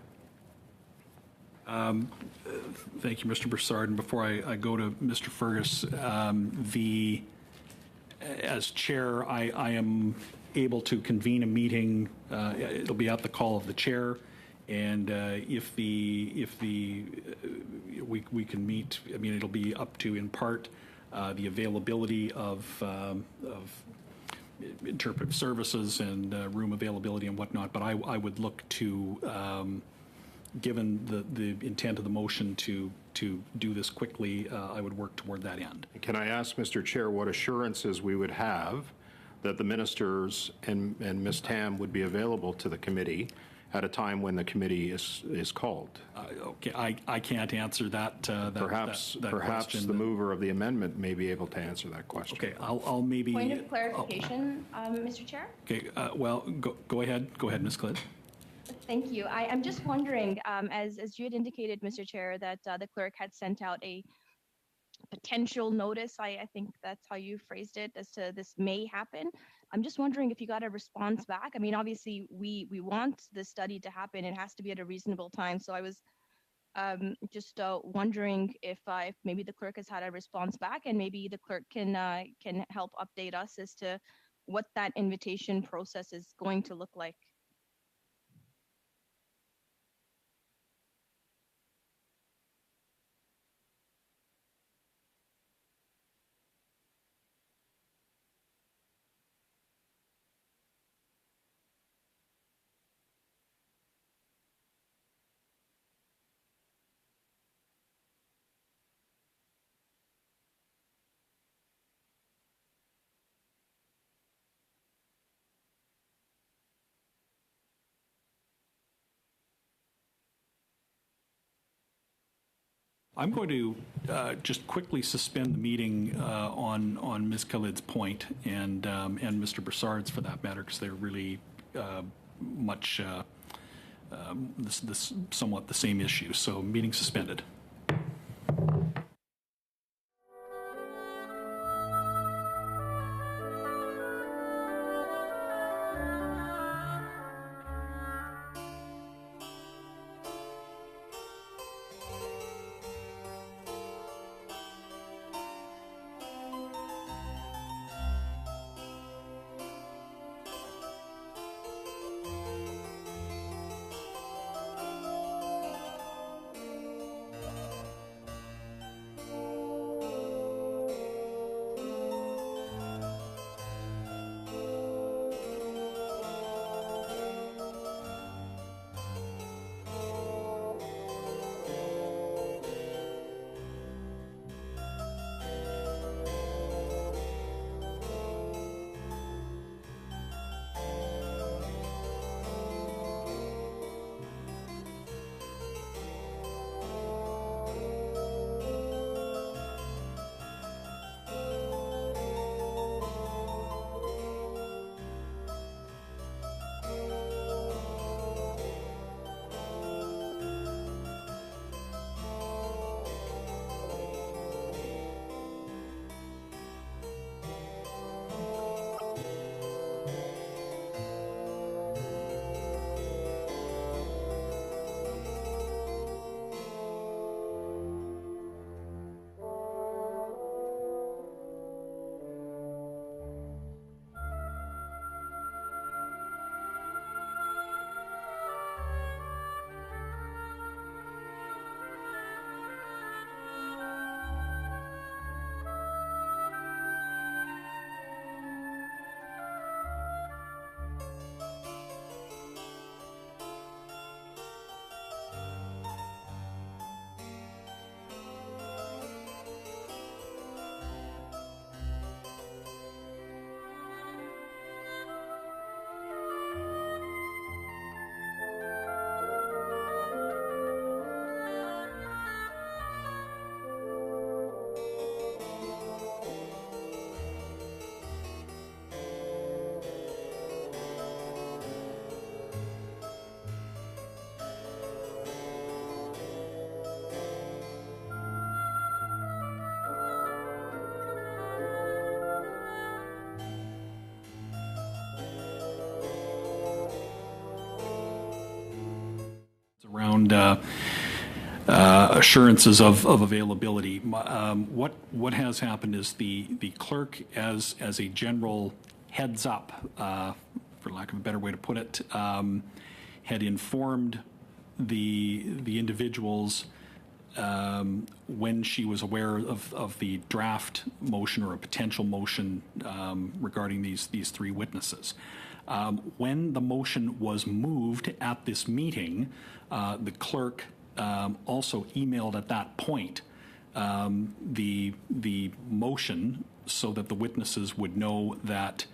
Thank you, Mr. Broussard. And before I go to Mr. Fergus, as chair, I am able to convene a meeting. It'll be at the call of the chair, and if we can meet, I mean, it'll be up to, in part, the availability of interpretive services and room availability and whatnot. But I would look to, given the intent of the motion to do this quickly, I would work toward that end. Can I ask, Mr. Chair, what assurances we would have that the ministers and Ms. Tam would be available to the committee at a time when the committee is called? Okay, I can't answer that. Perhaps question. the mover of the amendment may be able to answer that question. Okay, I'll maybe. Point of clarification, Mr. Chair? Okay, well, go ahead. Go ahead, Ms. Clyd. Thank you. I'm just wondering, as you had indicated, Mr. Chair, that the clerk had sent out a potential notice, I think that's how you phrased it, as to this may happen. I'm just wondering if you got a response back. I mean, obviously, we want this study to happen. It has to be at a reasonable time. So I was just wondering if maybe the clerk has had a response back, and maybe the clerk can help update us as to what that invitation process is going to look like. I'm going to just quickly suspend the meeting on Ms. Khalid's point and Mr. Brassard's, for that matter, because they're really much this somewhat the same issue. So meeting suspended. Around assurances of availability. What has happened is the clerk, as a general heads up, for lack of a better way to put it, had informed the individuals when she was aware of the draft motion or a potential motion regarding these three witnesses. When the motion was moved at this meeting, the clerk also emailed at that point the motion so that the witnesses would know that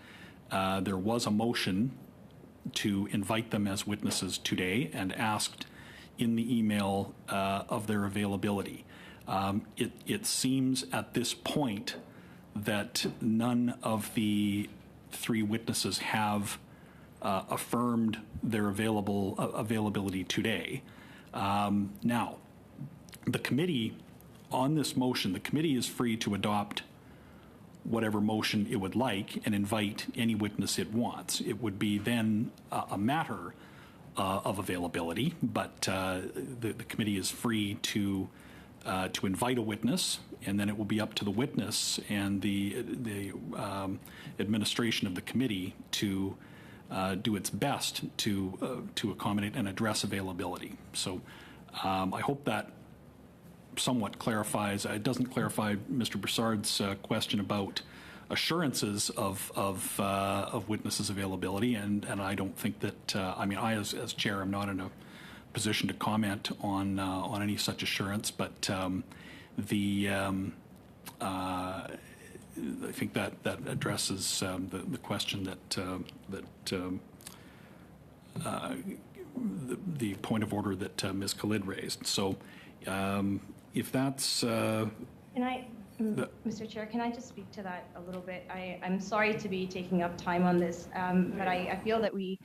there was a motion to invite them as witnesses today, and asked in the email of their availability. It seems at this point that none of the three witnesses have affirmed their availability today. Now, the committee, on this motion, the committee is free to adopt whatever motion it would like and invite any witness it wants. It would be then a matter of availability, but the committee is free to invite a witness, and then it will be up to the witness and the administration of the committee to do its best to accommodate and address availability. So I hope that somewhat clarifies. It doesn't clarify Mr. Broussard's question about assurances of witnesses' availability, and I don't think that I mean, I as chair am not in a position to comment on any such assurance, but I think that addresses the question that the point of order that Ms. Khalid raised. So if that's Can I, Mr. Chair, can I just speak to that a little bit? I'm sorry to be taking up time on this, but I feel that we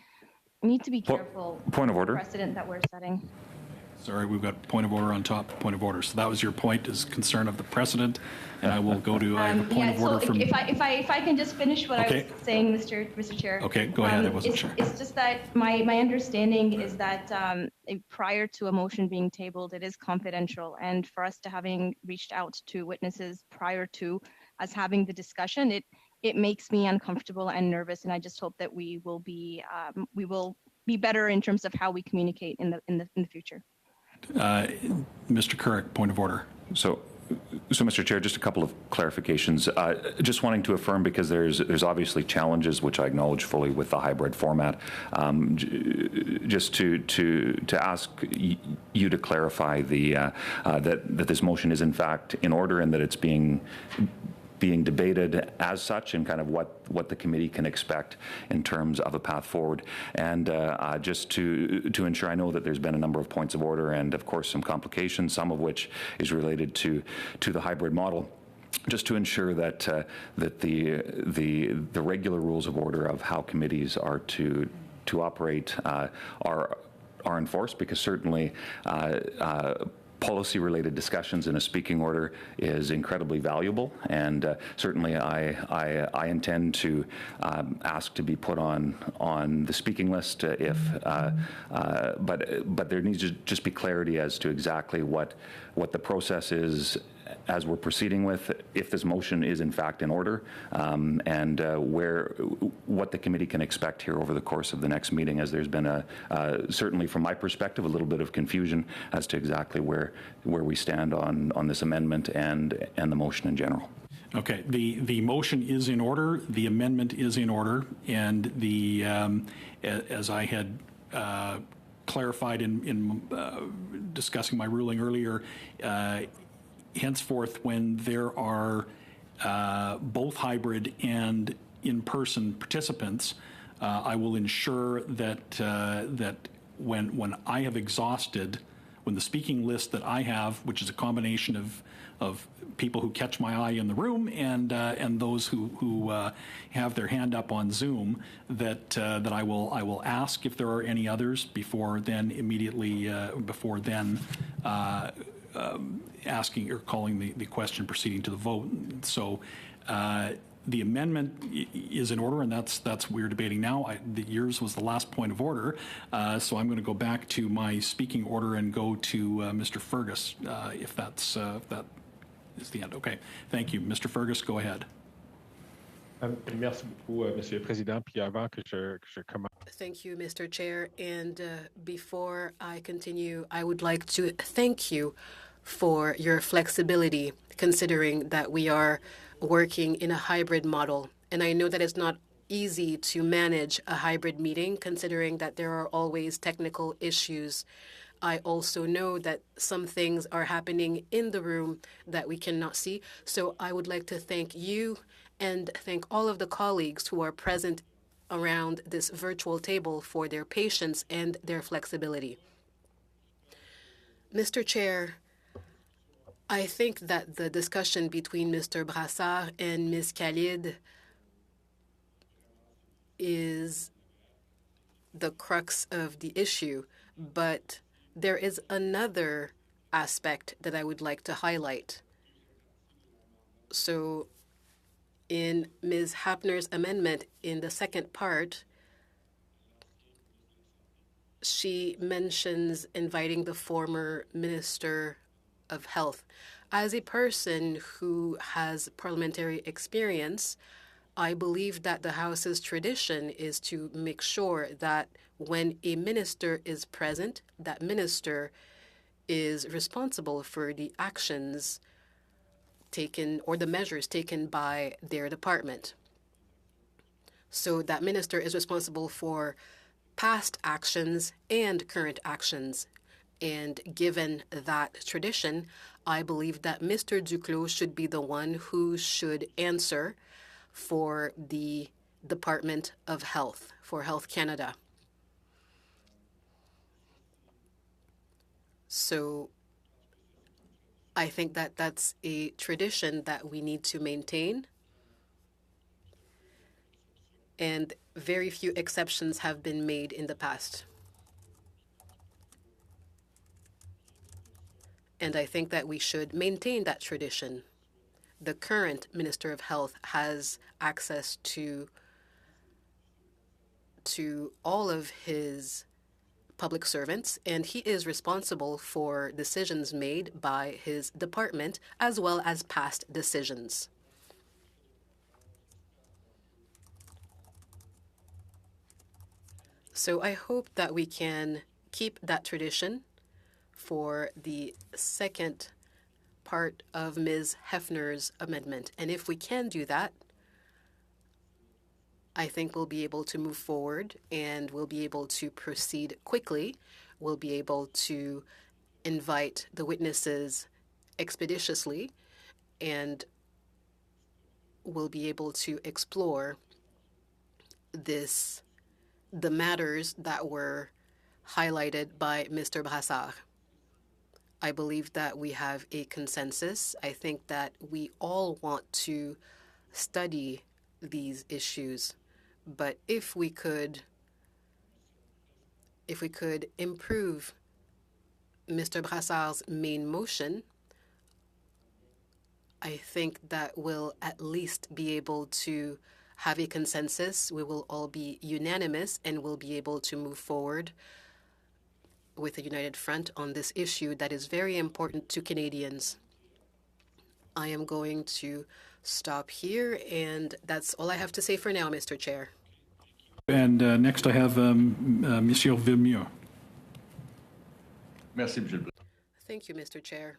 need to be careful. Point of order. The precedent that we're setting. Sorry, we've got point of order on top of point of order. So that was your point, is concern of the precedent, and I will go to I have a point of order from. If I can just finish what Okay. I was saying, Mr. Chair. Okay, go ahead. I wasn't sure. It's just that my understanding is that prior to a motion being tabled, it is confidential, and for us to having reached out to witnesses prior to us having the discussion, it makes me uncomfortable and nervous, and I just hope that we will be better in terms of how we communicate in the future. Mr. Couric, point of order. So, Mr. Chair, just a couple of clarifications. Just wanting to affirm, because there's obviously challenges, which I acknowledge fully, with the hybrid format. Just to ask you to clarify that this motion is in fact in order, and that it's being debated as such, and kind of what the committee can expect in terms of a path forward. And just to ensure, I know that there's been a number of points of order and of course some complications, some of which is related to the hybrid model. Just to ensure that the regular rules of order of how committees are to operate are enforced, because certainly policy-related discussions in a speaking order is incredibly valuable, and certainly I intend to ask to be put on the speaking list but there needs to just be clarity as to exactly what the process is as we're proceeding with, if this motion is in fact in order, and what the committee can expect here over the course of the next meeting, as there's been certainly from my perspective, a little bit of confusion as to exactly where we stand on this amendment and the motion in general. Okay, the motion is in order, the amendment is in order, and as I had clarified in discussing my ruling earlier, henceforth, when there are both hybrid and in-person participants, I will ensure that when I have exhausted, when the speaking list that I have, which is a combination of people who catch my eye in the room and those who have their hand up on Zoom, that I will ask if there are any others before then asking or calling the question, proceeding to the vote. So The amendment is in order, and that's we're debating now. Yours was the last point of order, so I'm going to go back to my speaking order and go to Mr. Fergus, if that is the end. Okay, thank you. Mr. Fergus, go ahead. Merci beaucoup, Monsieur le Président. Puis avant que je commence. Thank you, Mr. Chair. And before I continue, I would like to thank you for your flexibility, considering that we are working in a hybrid model. And I know that it's not easy to manage a hybrid meeting, considering that there are always technical issues. I also know that some things are happening in the room that we cannot see. So I would like to thank you and thank all of the colleagues who are present around this virtual table for their patience and their flexibility. Mr. Chair, I think that the discussion between Mr. Brassard and Ms. Khalid is the crux of the issue, but there is another aspect that I would like to highlight. So in Ms. Hapner's amendment, in the second part, she mentions inviting the former Minister of Health. As a person who has parliamentary experience, I believe that the House's tradition is to make sure that when a minister is present, that minister is responsible for the actions taken or the measures taken by their department. So that minister is responsible for past actions and current actions. And given that tradition, I believe that Mr. Duclos should be the one who should answer for the Department of Health, for Health Canada. So I think that that's a tradition that we need to maintain. And very few exceptions have been made in the past. And I think that we should maintain that tradition. The current Minister of Health has access to all of his public servants, and he is responsible for decisions made by his department as well as past decisions. So I hope that we can keep that tradition for the second part of Ms. Hefner's amendment. And if we can do that, I think we'll be able to move forward and we'll be able to proceed quickly. We'll be able to invite the witnesses expeditiously, and we'll be able to explore the matters that were highlighted by Mr. Brassard. I believe that we have a consensus. I think that we all want to study these issues. But if we could improve Mr. Brassard's main motion, I think that we'll at least be able to have a consensus. We will all be unanimous and we'll be able to move forward with a united front on this issue that is very important to Canadians. I am going to stop here, and that's all I have to say for now, Mr. Chair. And next I have Monsieur Villemur. Thank you, Mr. Chair.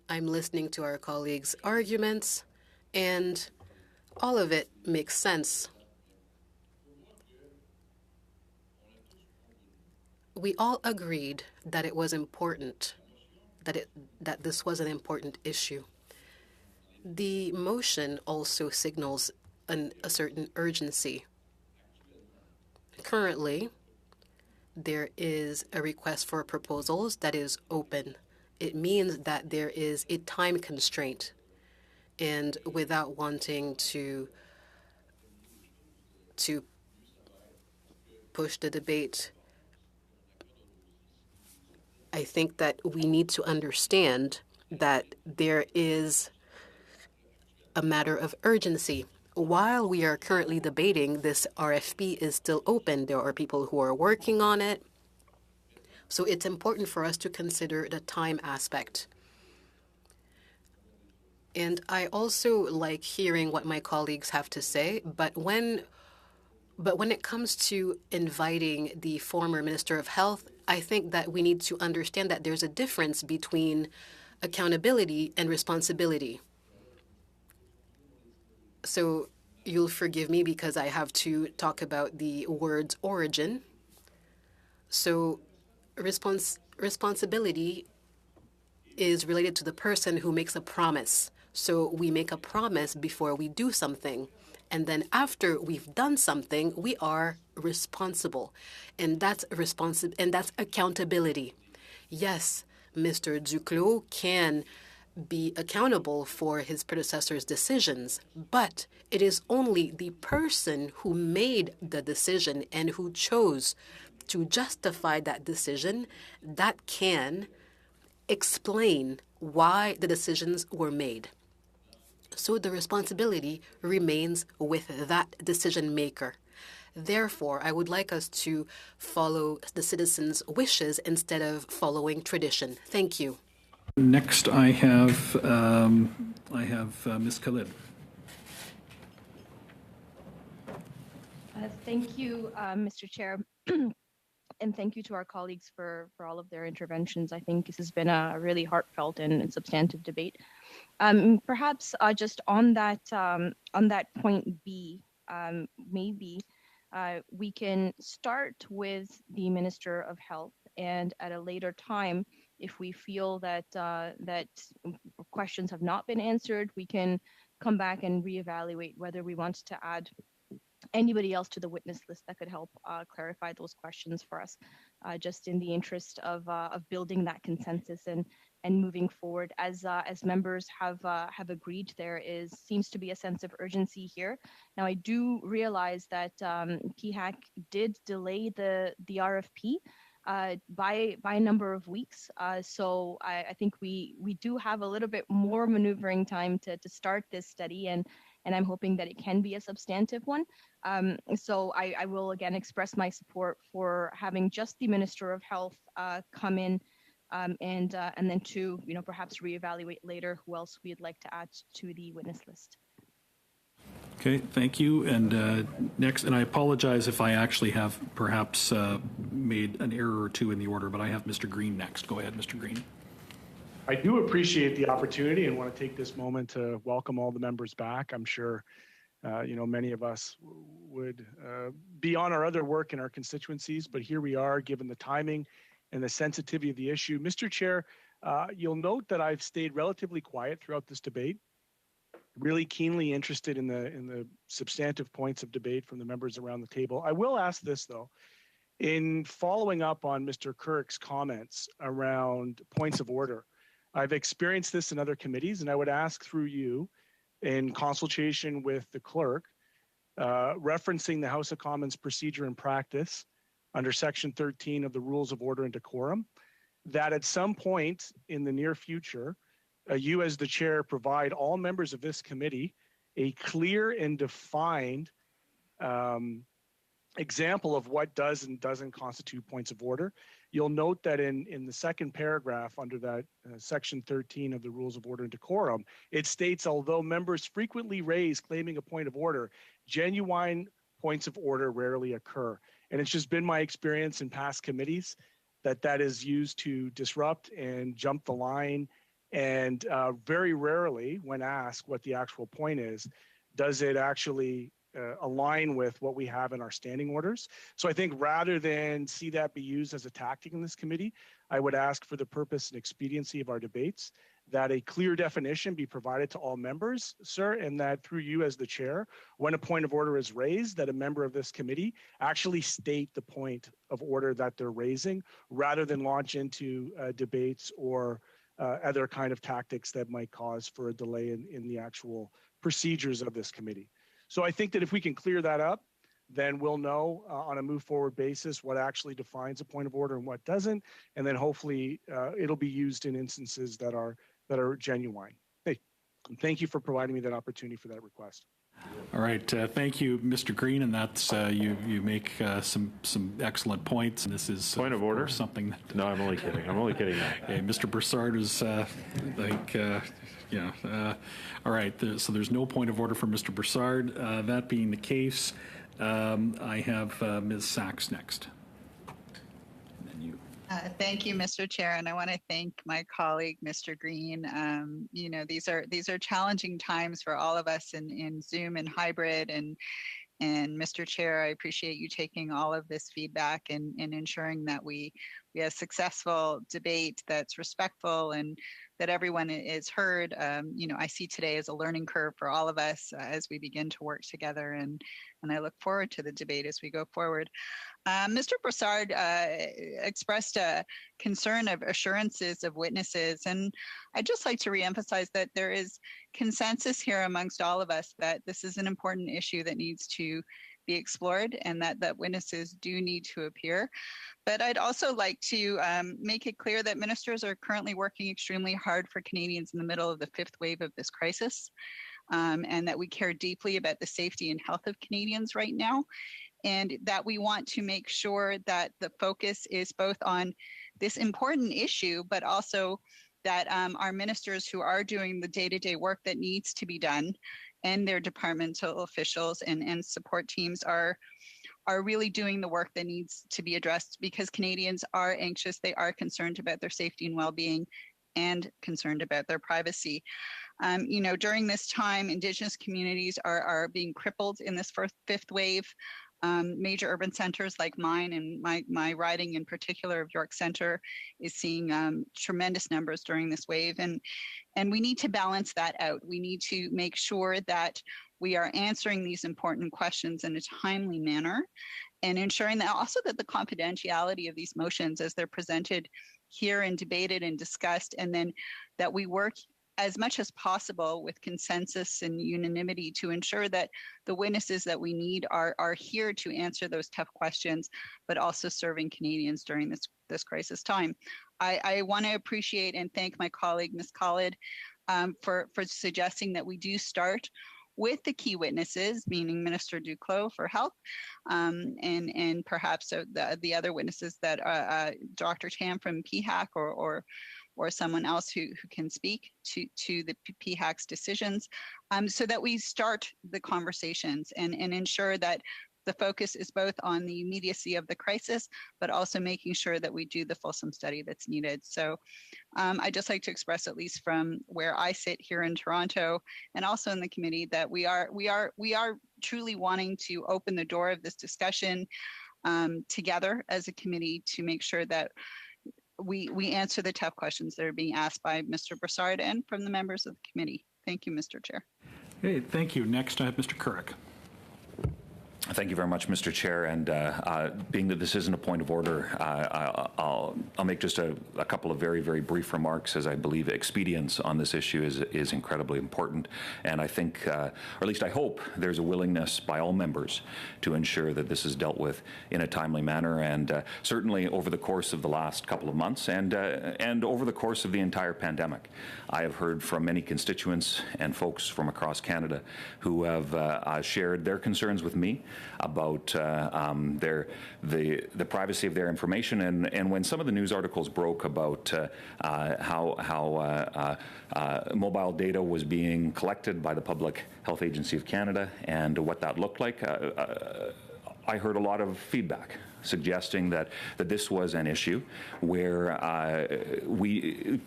I'm listening to our colleagues' arguments, and all of it makes sense. We all agreed that it was important, that this was an important issue. The motion also signals a certain urgency. Currently, there is a request for proposals that is open. It means that there is a time constraint. And without wanting to push the debate, I think that we need to understand that there is a matter of urgency. While we are currently debating, this RFP is still open. There are people who are working on it. So it's important for us to consider the time aspect. And I also like hearing what my colleagues have to say, but when it comes to inviting the former Minister of Health, I think that we need to understand that there's a difference between accountability and responsibility. So you'll forgive me because I have to talk about the word's origin. So responsibility is related to the person who makes a promise. So we make a promise before we do something. And then after we've done something, we are responsible. And that's accountability. Yes, Mr. Duclos can be accountable for his predecessor's decisions, but it is only the person who made the decision and who chose to justify that decision that can explain why the decisions were made. So the responsibility remains with that decision maker. Therefore, I would like us to follow the citizens' wishes instead of following tradition. Thank you. Next, I have Ms. Khalid. Thank you, Mr. Chair. And thank you to our colleagues for all of their interventions. I think this has been a really heartfelt and substantive debate. Perhaps just on that point B, maybe we can start with the Minister of Health, and at a later time, if we feel that that questions have not been answered, we can come back and reevaluate whether we want to add anybody else to the witness list that could help clarify those questions for us, just in the interest of building that consensus and moving forward. As members have agreed, there seems to be a sense of urgency here. Now, I do realize that PHAC did delay the RFP by a number of weeks. So I think we do have a little bit more maneuvering time to start this study, and I'm hoping that it can be a substantive one. So I will again express my support for having just the Minister of Health come in, and then to perhaps reevaluate later who else we'd like to add to the witness list. Okay, thank you. And next, and I apologize if I actually have perhaps made an error or two in the order, but I have Mr. Green next. Go ahead, Mr. Green. I do appreciate the opportunity and want to take this moment to welcome all the members back. I'm sure, many of us would be on our other work in our constituencies, but here we are, given the timing and the sensitivity of the issue. Mr. Chair, you'll note that I've stayed relatively quiet throughout this debate, really keenly interested in the substantive points of debate from the members around the table. I will ask this, though. In following up on Mr. Kirk's comments around points of order, I've experienced this in other committees, and I would ask through you, in consultation with the clerk, referencing the House of Commons procedure and practice under Section 13 of the Rules of Order and Decorum, that at some point in the near future, you as the chair provide all members of this committee a clear and defined example of what does and doesn't constitute points of order. You'll note that in the second paragraph under that Section 13 of the Rules of Order and Decorum, it states, although members frequently raise claiming a point of order, genuine points of order rarely occur. And it's just been my experience in past committees that is used to disrupt and jump the line. And very rarely, when asked what the actual point is, does it actually align with what we have in our standing orders. So I think rather than see that be used as a tactic in this committee, I would ask for the purpose and expediency of our debates that a clear definition be provided to all members, sir, and that through you as the chair, when a point of order is raised, that a member of this committee actually state the point of order that they're raising, rather than launch into debates or other kind of tactics that might cause for a delay in the actual procedures of this committee. So I think that if we can clear that up, then we'll know on a move forward basis what actually defines a point of order and what doesn't, and then hopefully it'll be used in instances that are genuine. Hey. And thank you for providing me that opportunity for that request. All right, thank you, Mr. Green, and that's you make some excellent points. And this is point of order. Something. That, no, I'm only kidding. I'm only kidding. Okay, Mr. Broussard is all right. So there's no point of order for Mr. Broussard. That being the case, I have Ms. Sachs next. And then you. Thank you, Mr. Chair, and I want to thank my colleague, Mr. Green. You know, these are challenging times for all of us in Zoom and hybrid, and Mr. Chair, I appreciate you taking all of this feedback and ensuring that we have successful debate that's respectful and that everyone is heard. You know, I see today as a learning curve for all of us as we begin to work together, and I look forward to the debate as we go forward. Mr. Broussard expressed a concern of assurances of witnesses, and I'd just like to reemphasize that there is consensus here amongst all of us that this is an important issue that needs to be explored and that witnesses do need to appear. But I'd also like to make it clear that ministers are currently working extremely hard for Canadians in the middle of the fifth wave of this crisis, and that we care deeply about the safety and health of Canadians right now, and that we want to make sure that the focus is both on this important issue, but also that our ministers who are doing the day-to-day work that needs to be done and their departmental officials and support teams are really doing the work that needs to be addressed, because Canadians are anxious, they are concerned about their safety and well-being and concerned about their privacy. You know, during this time, Indigenous communities are being crippled in this fifth wave. Major urban centers like mine and my riding in particular of York Centre is seeing tremendous numbers during this wave, and we need to balance that out. We need to make sure that we are answering these important questions in a timely manner, and ensuring that also that the confidentiality of these motions as they're presented here and debated and discussed, and then that we work as much as possible with consensus and unanimity to ensure that the witnesses that we need are here to answer those tough questions, but also serving Canadians during this crisis time. I want to appreciate and thank my colleague, Ms. Khalid, for suggesting that we do start with the key witnesses, meaning Minister Duclos for health, and perhaps the other witnesses that Dr. Tam from PHAC or someone else who can speak to the PHAC's decisions, so that we start the conversations and ensure that the focus is both on the immediacy of the crisis, but also making sure that we do the fulsome study that's needed. So I'd just like to express, at least from where I sit here in Toronto and also in the committee, that we are truly wanting to open the door of this discussion together as a committee to make sure that we answer the tough questions that are being asked by Mr. Broussard and from the members of the committee. Thank you, Mr. Chair. Hey, thank you. Next, I have Mr. Couric. Thank you very much, Mr. Chair. And being that this isn't a point of order, I'll make just a couple of very, very brief remarks, as I believe expedience on this issue is incredibly important. And I think, or at least I hope, there's a willingness by all members to ensure that this is dealt with in a timely manner. And certainly over the course of the last couple of months and over the course of the entire pandemic, I have heard from many constituents and folks from across Canada who have shared their concerns with me about the privacy of their information, and when some of the news articles broke about how mobile data was being collected by the Public Health Agency of Canada and what that looked like, I heard a lot of feedback suggesting that this was an issue where we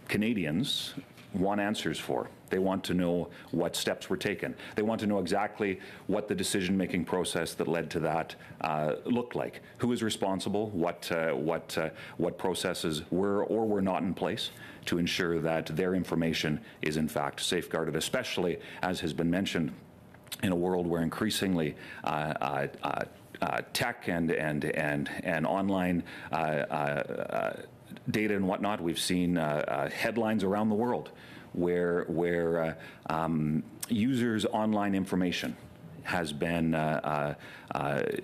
Canadians want answers for. They want to know what steps were taken. They want to know exactly what the decision-making process that led to that looked like. Who is responsible? What processes were or were not in place to ensure that their information is in fact safeguarded, especially, as has been mentioned, in a world where increasingly tech and online data and whatnot, we've seen headlines around the world where users' online information has been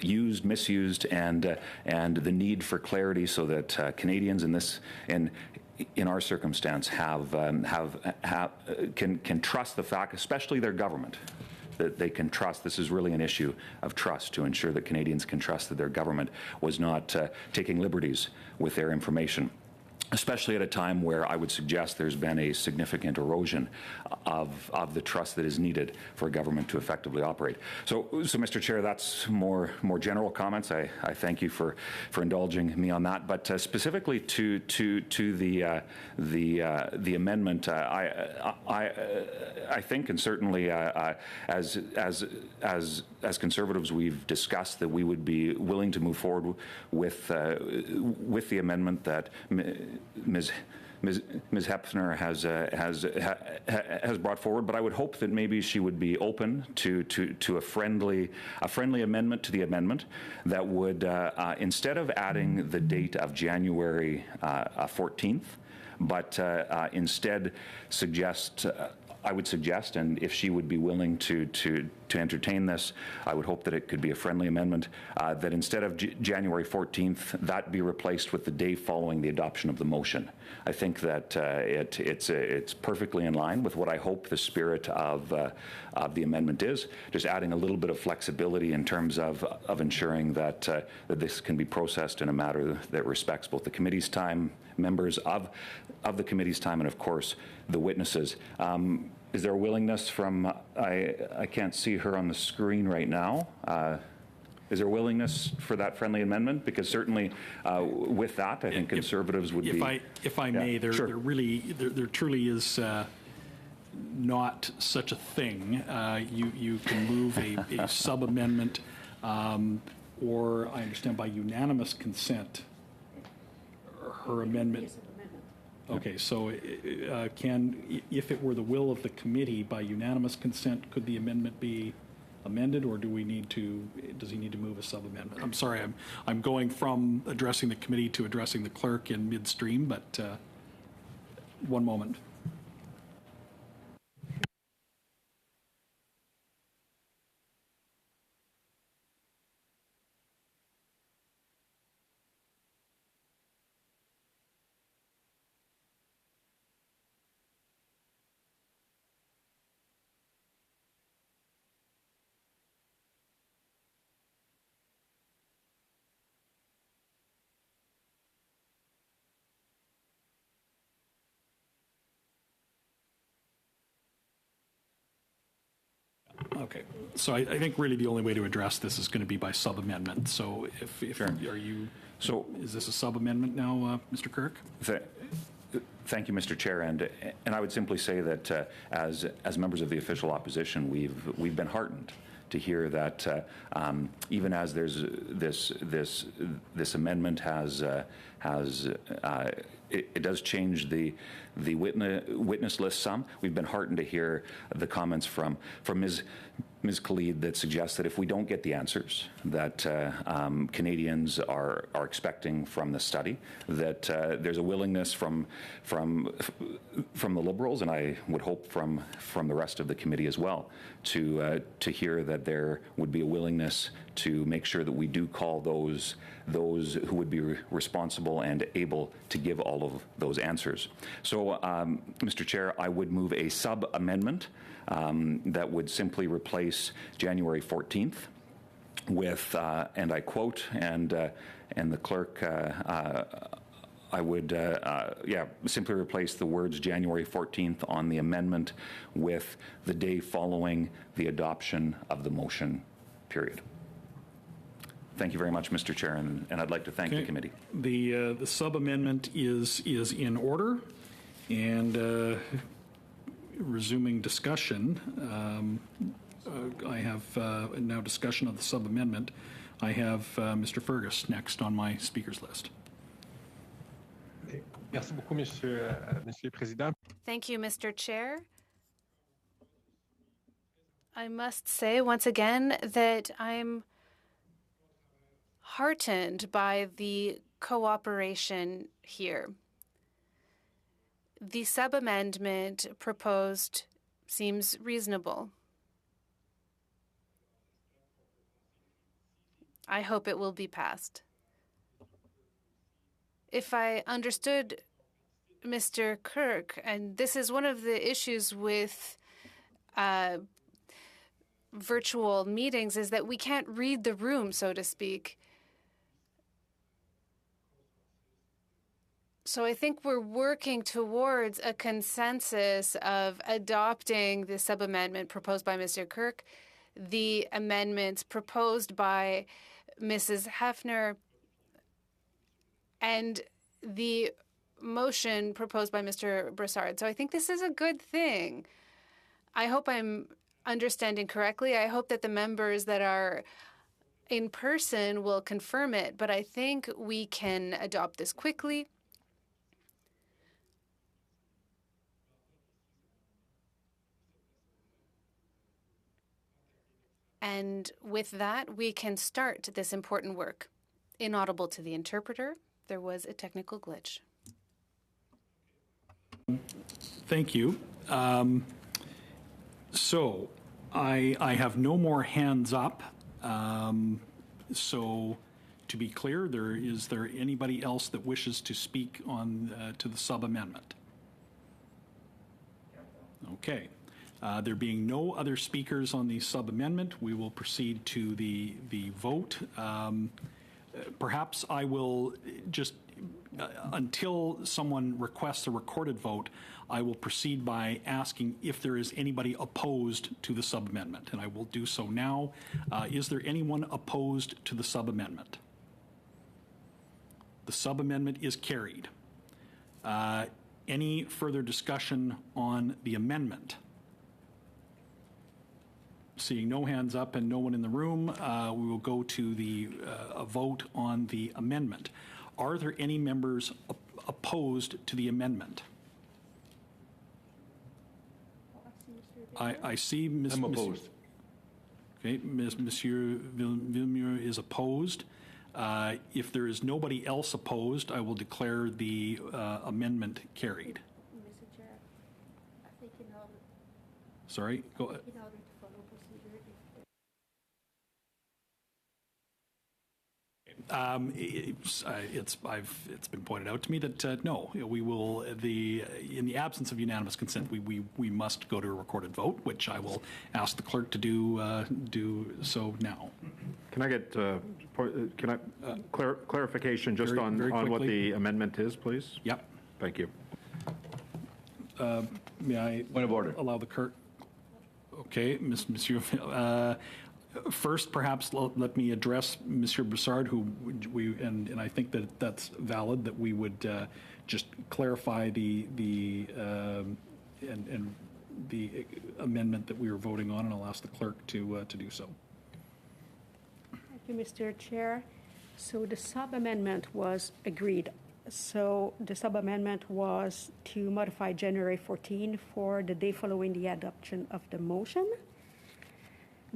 used, misused, and the need for clarity so that Canadians in in our circumstance, can trust the fact, especially their government, that they can trust. This is really an issue of trust, to ensure that Canadians can trust that their government was not taking liberties with their information, especially at a time where I would suggest there's been a significant erosion of the trust that is needed for a government to effectively operate. So Mr. Chair, that's more general comments. I thank you for indulging me on that. But specifically to the amendment, I think, and certainly as Conservatives, we've discussed that we would be willing to move forward with the amendment that Ms. Hepfner has brought forward, but I would hope that maybe she would be open to a friendly amendment to the amendment that would, instead of adding the date of January 14th, but instead suggest. I would suggest, and if she would be willing to entertain this, I would hope that it could be a friendly amendment, that instead of January 14th, that be replaced with the day following the adoption of the motion. I think that it's perfectly in line with what I hope the spirit of the amendment is, just adding a little bit of flexibility in terms of ensuring that, that this can be processed in a manner that respects both the committee's time, members of the committee's time, and of course the witnesses. Is there a willingness from, I can't see her on the screen right now. Is there a willingness for that friendly amendment? Because certainly with that, I think Conservatives would be. If I may, there truly is not such a thing. You can move a sub-amendment, or I understand by unanimous consent, her amendment. Okay, so if it were the will of the committee by unanimous consent, could the amendment be amended, or does he need to move a sub-amendment? I'm sorry, I'm going from addressing the committee to addressing the clerk in midstream, but one moment. Okay, so I think really the only way to address this is going to be by sub-amendment. So if Sure. are you, so is this a sub-amendment now, Mr. Kirk? Thank you, Mr. Chair, and I would simply say that as members of the official opposition, we've been heartened to hear that even as there's this amendment it does change the witness list some. We've been heartened to hear the comments from Ms. Khalid that suggests that if we don't get the answers that Canadians are expecting from the study, that there's a willingness from the Liberals, and I would hope from the rest of the committee as well, to hear that there would be a willingness to make sure that we do call those who would be responsible and able to give all of those answers. So, Mr. Chair, I would move a sub-amendment that would simply replace January 14th with, and I quote, and the clerk, I would, simply replace the words January 14th on the amendment with the day following the adoption of the motion, period. Thank you very much, Mr. Chair, and I'd like to thank the committee. The sub-amendment is in order, and resuming discussion, I have now discussion of the sub-amendment. I have Mr. Fergus next on my speakers list. Merci beaucoup, Monsieur le Président. Thank you, Mr. Chair. I must say once again that I'm heartened by the cooperation here. The sub-amendment proposed seems reasonable. I hope it will be passed. If I understood Mr. Kirk, and this is one of the issues with virtual meetings, is that we can't read the room, so to speak. So I think we're working towards a consensus of adopting the sub-amendment proposed by Mr. Kirk, the amendments proposed by Mrs. Hefner, and the motion proposed by Mr. Brassard. So I think this is a good thing. I hope I'm understanding correctly. I hope that the members that are in person will confirm it, but I think we can adopt this quickly. And with that, we can start this important work. Inaudible to the interpreter, there was a technical glitch. Thank you. So I have no more hands up. So to be clear, is there anybody else that wishes to speak on to the sub-amendment? Okay. There being no other speakers on the sub-amendment, we will proceed to the vote. Perhaps I will just, until someone requests a recorded vote, I will proceed by asking if there is anybody opposed to the sub-amendment, and I will do so now. Is there anyone opposed to the sub-amendment? The sub-amendment is carried. Any further discussion on the amendment? Seeing no hands up and no one in the room, we will go to the vote on the amendment. Are there any members opposed to the amendment? I see Ms. I'm opposed. Okay, Monsieur Villemur is opposed. If there is nobody else opposed, I will declare the amendment carried. Mr. Chair, I think in order, Sorry, go ahead. in order to follow procedure, It's been pointed out to me that no, we will in the absence of unanimous consent, we must go to a recorded vote, which I will ask the clerk to do so now. Can I get clarification just Very on what quickly. the amendment is, please? Yep. Thank you. May I Point of order. allow the clerk? Okay, Monsieur. First, perhaps let me address Monsieur Brassard, who and I think that that's valid. That we would just clarify the amendment that we were voting on, and I'll ask the clerk to do so. Thank you, Mr. Chair. So the sub-amendment was agreed. So the sub-amendment was to modify January 14 for the day following the adoption of the motion.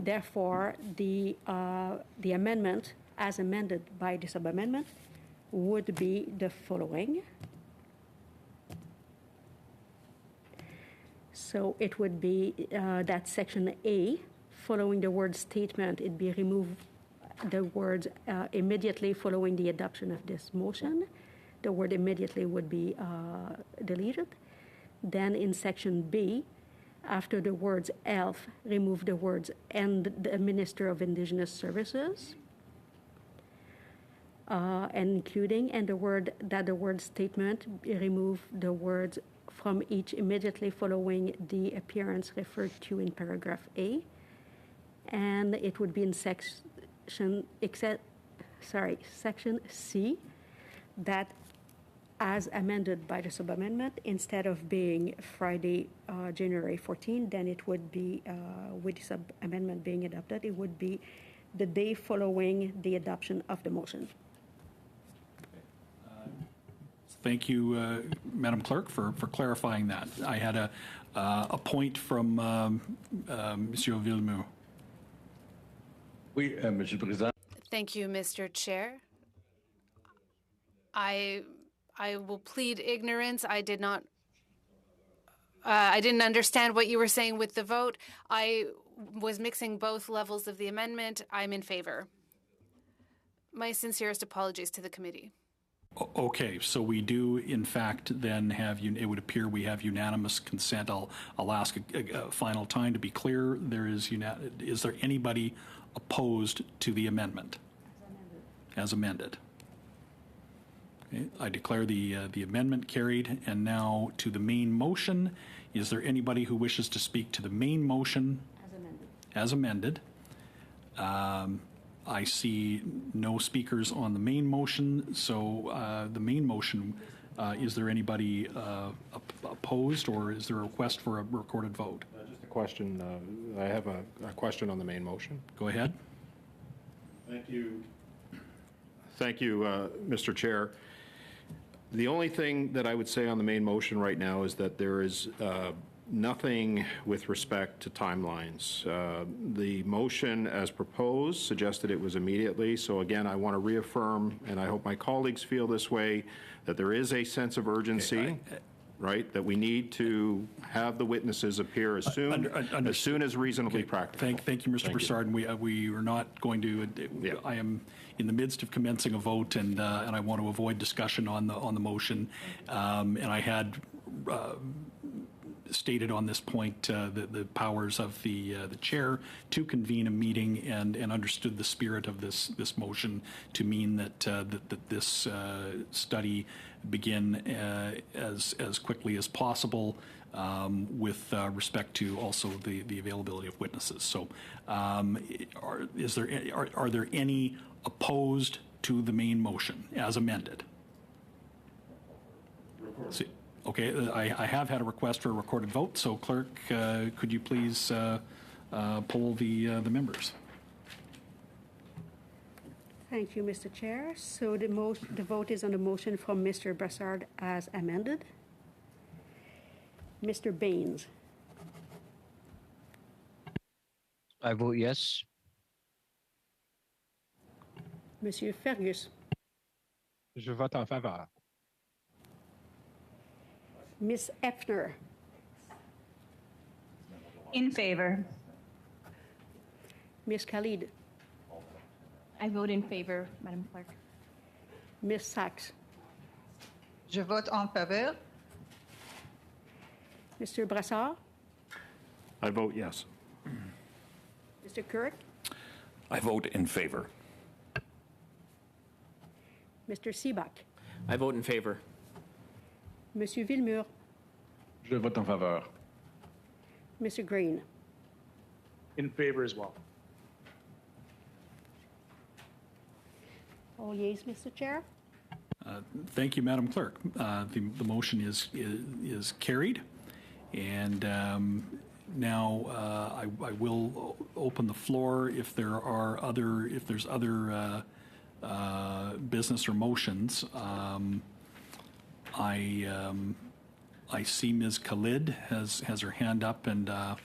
Therefore, the amendment, as amended by the sub-amendment, would be the following. So it would be that section A, following the word statement, it'd be remove the words immediately following the adoption of this motion. The word immediately would be deleted. Then in section B, after the words ELF, remove the words and the Minister of Indigenous Services, and including, and the word statement, remove the words from each immediately following the appearance referred to in paragraph A, and it would be in section C, that as amended by the sub-amendment, instead of being Friday, January 14, then it would be, with the sub-amendment being adopted, it would be the day following the adoption of the motion. Thank you, Madam Clerk, for clarifying that. I had a point from Monsieur Villemur. Oui, Monsieur le Président. Thank you, Mr. Chair. I will plead ignorance. I didn't understand what you were saying with the vote. I was mixing both levels of the amendment. I'm in favor. My sincerest apologies to the committee. Okay, so we do, in fact, then have, it would appear we have unanimous consent. I'll ask a final time to be clear. Is there anybody opposed to the amendment? As amended. Okay, I declare the amendment carried. And now to the main motion. Is there anybody who wishes to speak to the main motion? As amended. I see no speakers on the main motion, so the main motion, is there anybody opposed, or is there a request for a recorded vote? Just a question. I have a question on the main motion. Go ahead. Thank you. Thank you, Mr. Chair. The only thing that I would say on the main motion right now is that there is nothing with respect to timelines. The motion as proposed suggested it was immediately. So again, I want to reaffirm, and I hope my colleagues feel this way, that there is a sense of urgency, right? That we need to have the witnesses appear as soon as reasonably practical. Thank you, Mr. Broussard. And we are not going to. I am in the midst of commencing a vote, and I want to avoid discussion on the motion. And I had. Stated on this point the powers of the chair to convene a meeting, and understood the spirit of this motion to mean that this study begin as quickly as possible with respect to also the availability of witnesses. So, are there any opposed to the main motion as amended? Okay, I have had a request for a recorded vote, so clerk, could you please poll the members? Thank you, Mr. Chair. So the vote is on the motion from Mr. Broussard as amended. Mr. Baines. I vote yes. Monsieur Fergus. Je vote en faveur. Ms. Effner. In favor. Ms. Khalid. I vote in favor, Madam Clerk. Ms. Sachs. Je vote en faveur. Mr. Brassard. I vote yes. Mr. Kirk. I vote in favor. Mr. Seebach. I vote in favor. Monsieur Villemur. Je vote en faveur. Mr. Green. In favor as well. All yeas, Mr. Chair. Thank you, Madam Clerk. The motion is carried, and now I will open the floor if there's other business or motions. I see Ms. Khalid has her hand up, and I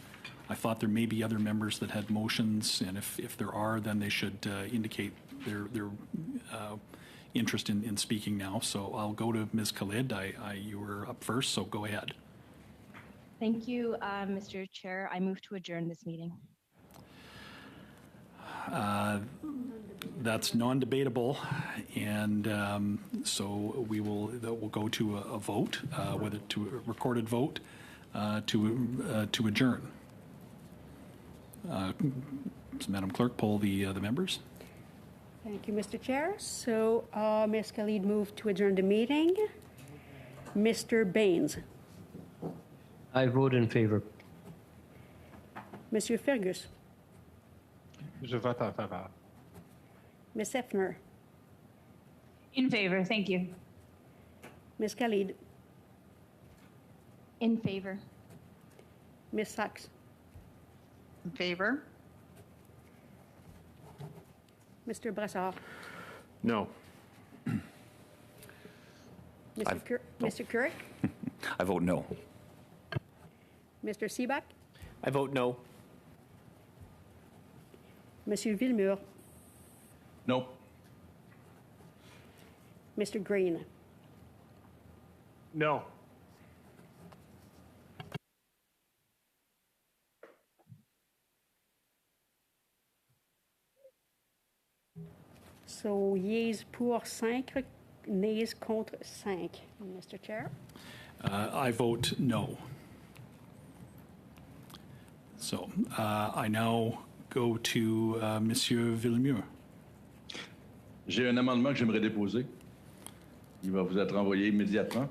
thought there may be other members that had motions, and if there are, then they should indicate their interest in speaking now. So I'll go to Ms. Khalid. You were up first, so go ahead. Thank you, Mr. Chair. I move to adjourn this meeting. That's non-debatable, and so we'll go to a vote, whether to a recorded vote to adjourn. So Madam Clerk, poll the members. Thank you, Mr. Chair. So Ms. Khalid moved to adjourn the meeting. Mr. Baines. I vote in favor. Monsieur Fergus. Je vote en faveur. Ms. Effner. In favor. Thank you. Ms. Khalid. In favor. Ms. Sachs. In favor. Mr. Brassard. No. Mr. Kirk. I vote no. Mr. Seebach. I vote no. Monsieur Villemur. Nope. Mr. Green. No. So, yeas pour 5, nays contre 5, Mr. Chair. I vote no. So I now go to Monsieur Villemur. J'ai un amendement que j'aimerais déposer. Il va vous être envoyé immédiatement.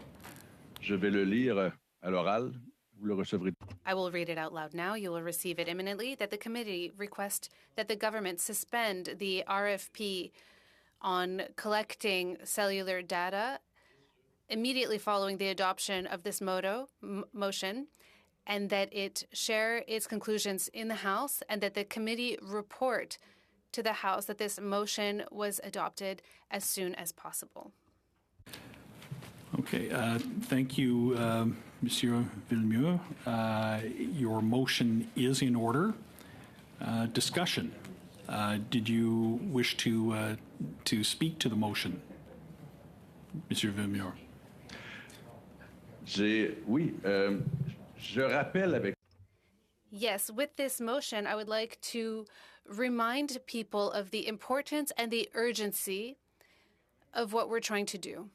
Je vais le lire à l'oral. Vous le recevrez. I will read it out loud now. You will receive it imminently. That the committee request that the government suspend the RFP on collecting cellular data immediately following the adoption of this motion, and that it share its conclusions in the House, and that the committee report to the House that this motion was adopted as soon as possible. Okay, thank you, Monsieur Villemur. Your motion is in order. Discussion. Did you wish to speak to the motion, Monsieur Villemur? Oui, je rappelle avec. Yes, with this motion, I would like to remind people of the importance and the urgency of what we're trying to do.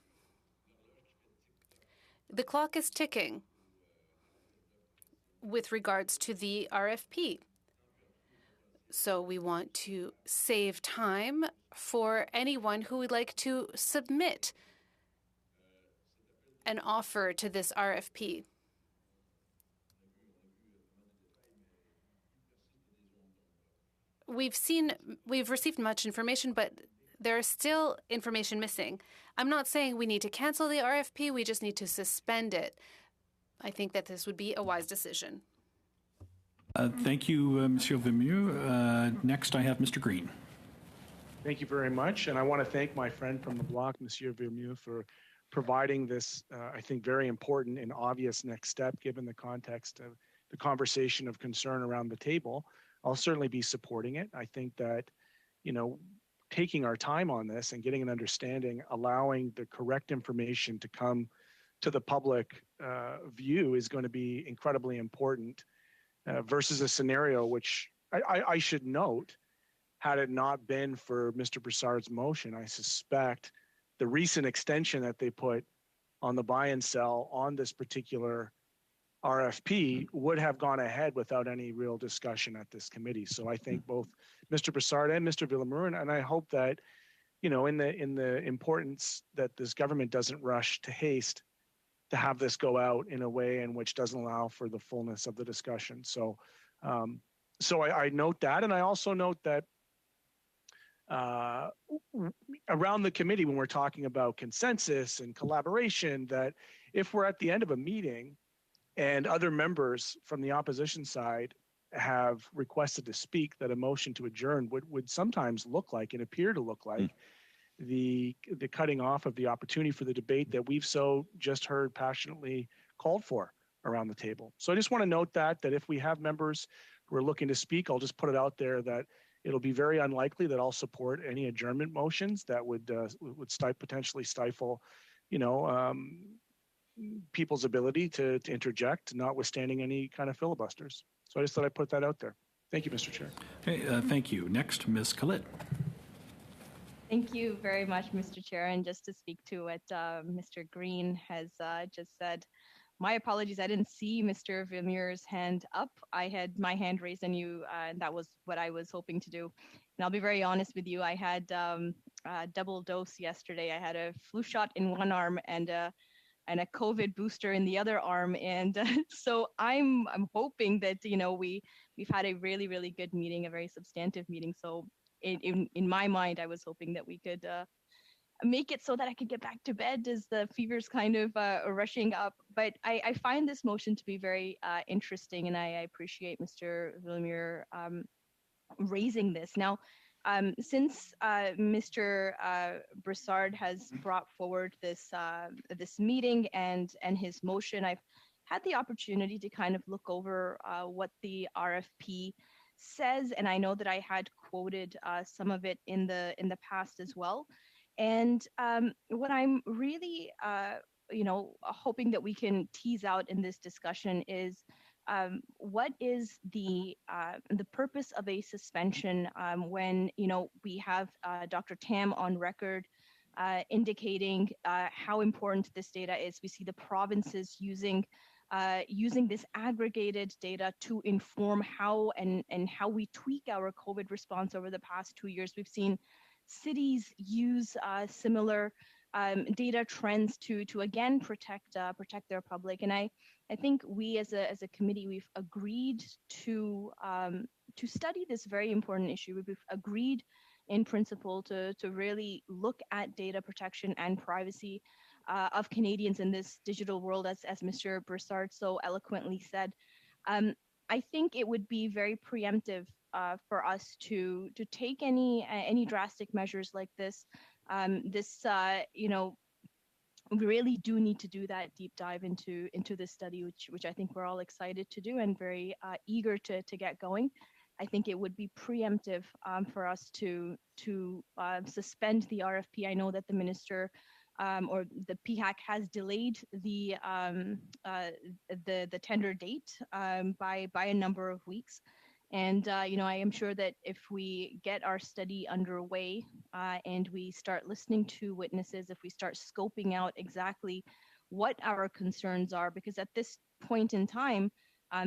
The clock is ticking with regards to the RFP. So we want to save time for anyone who would like to submit an offer to this RFP. We've received much information, but there is still information missing. I'm not saying we need to cancel the RFP, we just need to suspend it. I think that this would be a wise decision. Thank you, Monsieur Villemur. Next, I have Mr. Green. Thank you very much. And I want to thank my friend from the block, Monsieur Villemur, for providing this, I think, very important and obvious next step, given the context of the conversation of concern around the table. I'll certainly be supporting it. I think that, taking our time on this and getting an understanding, allowing the correct information to come to the public view is going to be incredibly important versus a scenario which I should note, had it not been for Mr. Broussard's motion, I suspect the recent extension that they put on the buy and sell on this particular RFP would have gone ahead without any real discussion at this committee. So I think both Mr. Broussard and Mr. Villemur, and I hope that, in the importance that this government doesn't rush to haste to have this go out in a way in which doesn't allow for the fullness of the discussion. So, I note that, and I also note that around the committee, when we're talking about consensus and collaboration, that if we're at the end of a meeting and other members from the opposition side have requested to speak, that a motion to adjourn would sometimes look like and appear to look like the cutting off of the opportunity for the debate that we've so just heard passionately called for around the table. So I just want to note that if we have members who are looking to speak, I'll just put it out there that it'll be very unlikely that I'll support any adjournment motions that would potentially stifle, people's ability to interject, notwithstanding any kind of filibusters. So I just thought I'd put that out there. Thank you, Mr. Chair. Okay, thank you. Next, Ms. Khalid. Thank you very much, Mr. Chair. And just to speak to what Mr. Green has just said, my apologies. I didn't see Mr. Villemur's hand up. I had my hand raised and and that was what I was hoping to do. And I'll be very honest with you. I had a double dose yesterday. I had a flu shot in one arm and a COVID booster in the other arm. And so I'm hoping that, we've had a really, really good meeting, a very substantive meeting. So in my mind, I was hoping that we could make it so that I could get back to bed as the fever's kind of rushing up. But I find this motion to be very interesting, and I appreciate Mr. Villemur raising this. Now, since Mr. Broussard has brought forward this meeting and his motion, I've had the opportunity to kind of look over what the RFP says, and I know that I had quoted some of it in the past as well. And what I'm really, hoping that we can tease out in this discussion is what is the purpose of a suspension when we have Dr. Tam on record indicating how important this data is. We see the provinces using this aggregated data to inform how and how we tweak our COVID response over the past 2 years. We've seen cities use similar data trends to again protect their public. And I think we as a committee, we've agreed to study this very important issue. We've agreed in principle to really look at data protection and privacy of Canadians in this digital world, as Mr. Broussard so eloquently said. I think it would be very preemptive for us to take any drastic measures like this. We really do need to do that deep dive into this study, which I think we're all excited to do and very eager to get going. I think it would be preemptive for us to suspend the RFP. I know that the minister or the PHAC has delayed the tender date by a number of weeks. And I am sure that if we get our study underway and we start listening to witnesses, if we start scoping out exactly what our concerns are, because at this point in time,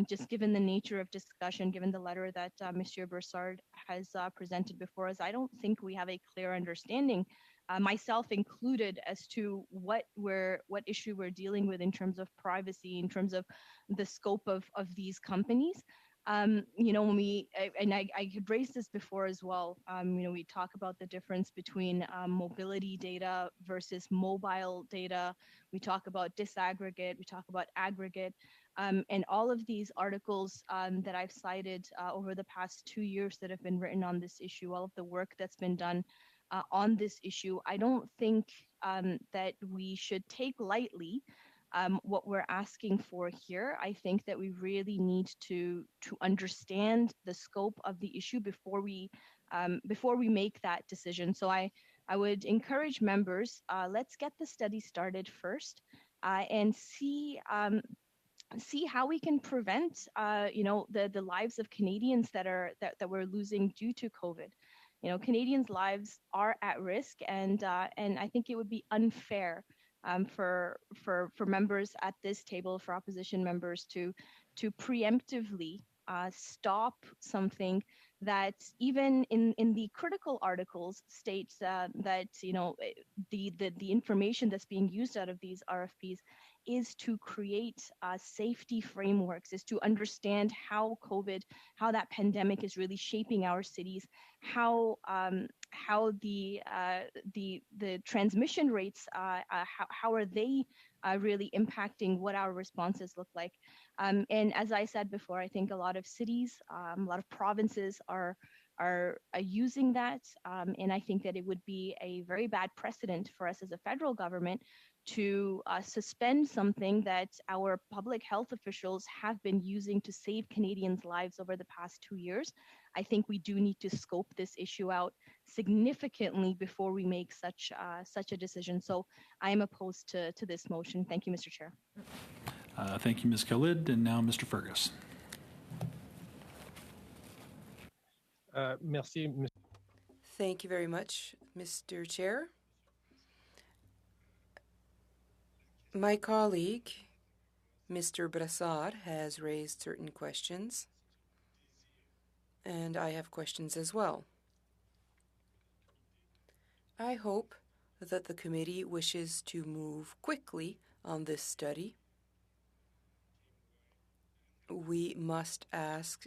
just given the nature of discussion, given the letter that Mr. Broussard has presented before us, I don't think we have a clear understanding, myself included, as to what issue we're dealing with in terms of privacy, in terms of the scope of these companies. When I had raised this before as well. We talk about the difference between mobility data versus mobile data. We talk about disaggregate. We talk about aggregate. And all of these articles that I've cited over the past 2 years that have been written on this issue, all of the work that's been done on this issue, I don't think that we should take lightly what we're asking for here. I think that we really need to understand the scope of the issue before we make that decision. So I would encourage members, let's get the study started first and see how we can prevent the lives of Canadians that we're losing due to COVID. Canadians' lives are at risk, and I think it would be unfair for members at this table, for opposition members, to preemptively stop something that even in the critical articles states that the information that's being used out of these RFPs is to create safety frameworks, is to understand how that pandemic is really shaping our cities, how the transmission rates, how are they really impacting what our responses look like. And as I said before, I think a lot of cities, a lot of provinces are using that. And I think that it would be a very bad precedent for us as a federal government to suspend something that our public health officials have been using to save Canadians' lives over the past 2 years. I think we do need to scope this issue out significantly before we make such a decision. So I am opposed to this motion. Thank you, Mr. Chair. Thank you, Ms. Khalid. And now Mr. Fergus. Merci. Thank you very much, Mr. Chair. My colleague, Mr. Broussard, has raised certain questions, and I have questions as well. I hope that the committee wishes to move quickly on this study. We must ask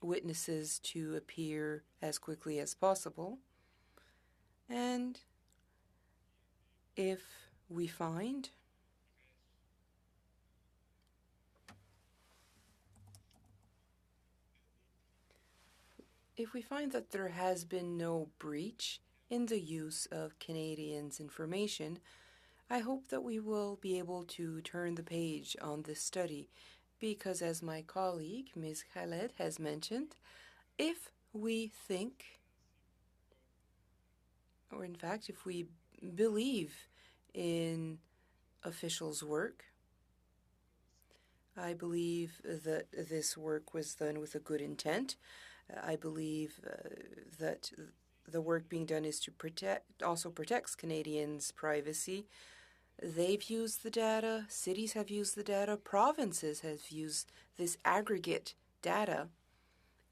witnesses to appear as quickly as possible, and if we find that there has been no breach in the use of Canadians' information, I hope that we will be able to turn the page on this study, because as my colleague, Ms. Khaled, has mentioned, if we think, or in fact, if we believe in officials' work, I believe that this work was done with a good intent. I believe that the work being done is to also protects Canadians' privacy. They've used the data, cities have used the data, provinces have used this aggregate data,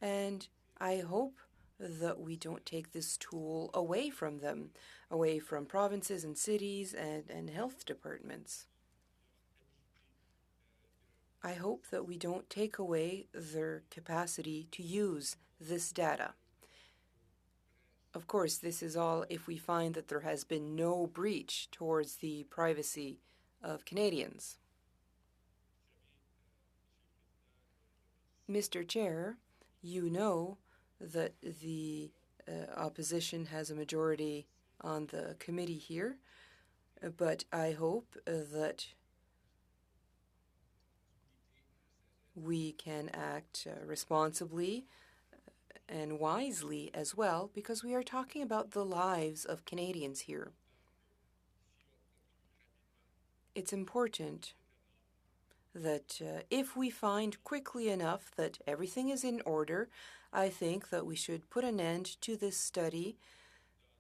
and I hope that we don't take this tool away from them, away from provinces and cities and health departments. I hope that we don't take away their capacity to use this data. Of course, this is all if we find that there has been no breach towards the privacy of Canadians. Mr. Chair, you know that the opposition has a majority on the committee here, but I hope that we can act responsibly and wisely as well, because we are talking about the lives of Canadians here. It's important that if we find quickly enough that everything is in order, I think that we should put an end to this study.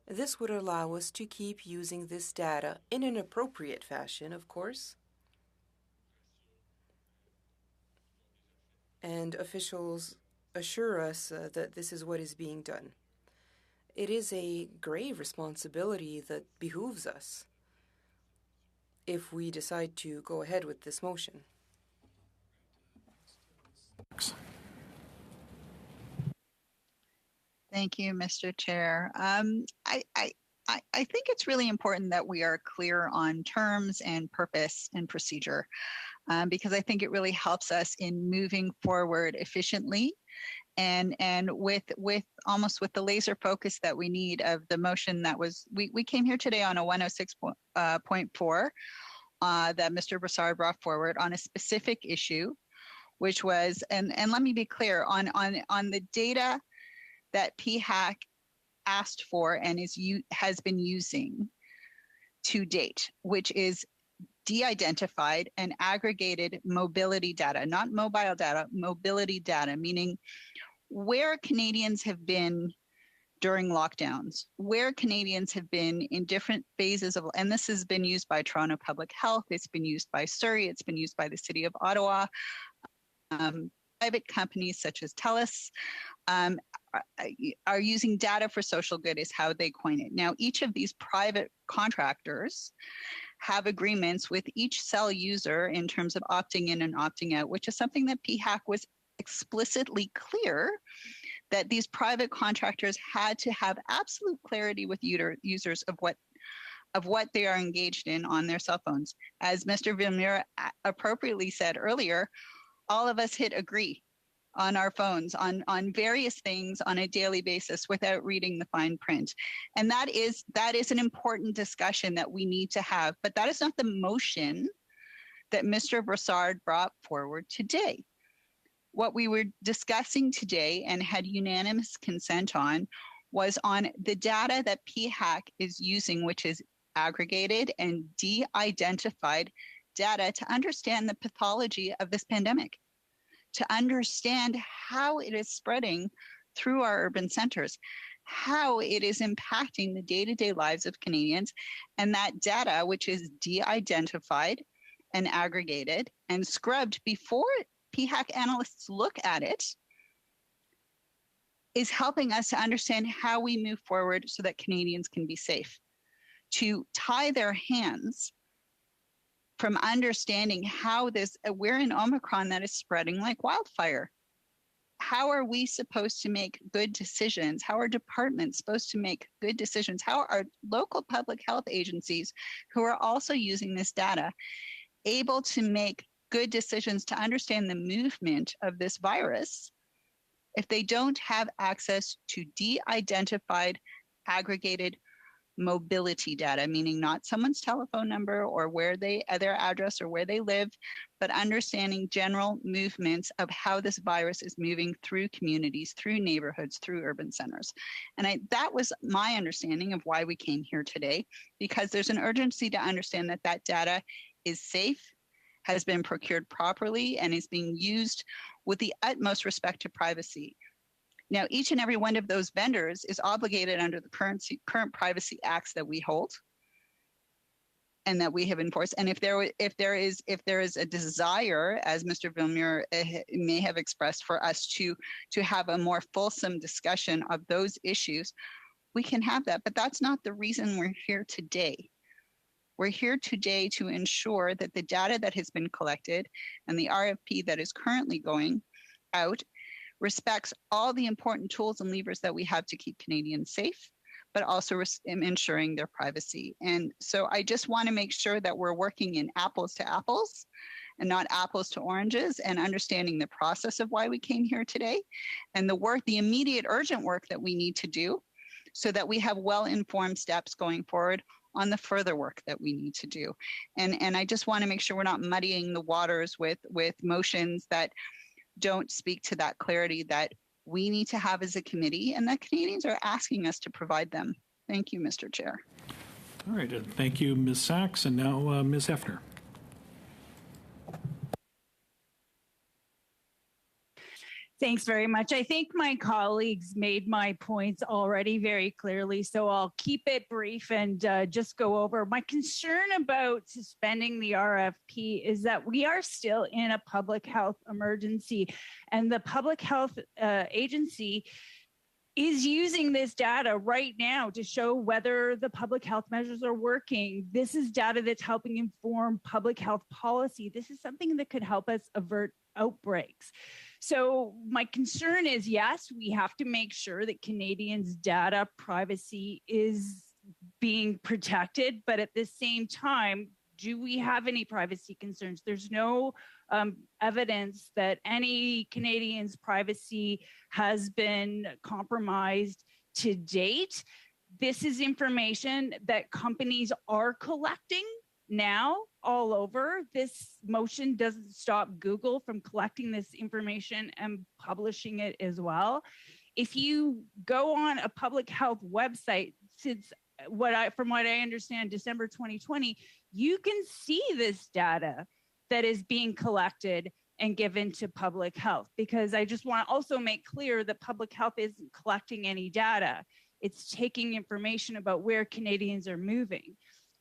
This would allow us to keep using this data in an appropriate fashion, of course. And officials assure us that this is what is being done. It is a grave responsibility that behooves us if we decide to go ahead with this motion. Thank you, Mr. Chair. I think it's really important that we are clear on terms and purpose and procedure, because I think it really helps us in moving forward efficiently and with almost with the laser focus that we need of the motion that was, we came here today on a 106.4 that Mr. Brassard brought forward on a specific issue, which was, and let me be clear, on the data that PHAC asked for and has been using to date, which is de-identified and aggregated mobility data, not mobile data, mobility data, meaning where Canadians have been during lockdowns, where Canadians have been in different phases of, and this has been used by Toronto Public Health, it's been used by Surrey, it's been used by the City of Ottawa, private companies such as TELUS, are using data for social good is how they coin it. Now, each of these private contractors have agreements with each cell user in terms of opting in and opting out, which is something that PHAC was explicitly clear that these private contractors had to have absolute clarity with users of what they are engaged in on their cell phones. As Mr. Villemure appropriately said earlier, all of us hit agree on our phones on various things on a daily basis without reading the fine print. And that is an important discussion that we need to have, but that is not the motion that Mr. Brassard brought forward today. What we were discussing today and had unanimous consent on was on the data that PHAC is using, which is aggregated and de-identified data to understand the pathology of this pandemic, to understand how it is spreading through our urban centers, how it is impacting the day-to-day lives of Canadians, and that data, which is de-identified and aggregated and scrubbed before PHAC analysts look at it, is helping us to understand how we move forward so that Canadians can be safe, to tie their hands from understanding how we're in Omicron that is spreading like wildfire. How are we supposed to make good decisions? How are departments supposed to make good decisions? How are local public health agencies who are also using this data able to make good decisions to understand the movement of this virus if they don't have access to de-identified, aggregated mobility data, meaning not someone's telephone number or where their address or where they live, but understanding general movements of how this virus is moving through communities, through neighborhoods, through urban centers. And that was my understanding of why we came here today, because there's an urgency to understand that that data is safe, has been procured properly, and is being used with the utmost respect to privacy. Now, each and every one of those vendors is obligated under the current privacy acts that we hold and that we have enforced. And if there is a desire, as Mr. Villemure may have expressed, for us to have a more fulsome discussion of those issues, we can have that. But that's not the reason we're here today. We're here today to ensure that the data that has been collected and the RFP that is currently going out respects all the important tools and levers that we have to keep Canadians safe, but also ensuring their privacy. And so I just want to make sure that we're working in apples to apples and not apples to oranges, and understanding the process of why we came here today and the immediate urgent work that we need to do so that we have well-informed steps going forward on the further work that we need to do. And I just want to make sure we're not muddying the waters with motions that don't speak to that clarity that we need to have as a committee and that Canadians are asking us to provide them. Thank you, Mr. Chair. All right, thank you, Ms. Sachs, and now Ms. Hefner. Thanks very much. I think my colleagues made my points already very clearly, so I'll keep it brief and just go over. My concern about suspending the RFP is that we are still in a public health emergency, and the public health agency is using this data right now to show whether the public health measures are working. This is data that's helping inform public health policy. This is something that could help us avert outbreaks. So my concern is, yes, we have to make sure that Canadians' data privacy is being protected, but at the same time, do we have any privacy concerns? There's no evidence that any Canadians' privacy has been compromised to date. This is information that companies are collecting now all over. This motion doesn't stop Google from collecting this information and publishing it as well. If you go on a public health website, since from what I understand, December 2020, you can see this data that is being collected and given to public health, because I just want to also make clear that public health isn't collecting any data. It's taking information about where Canadians are moving.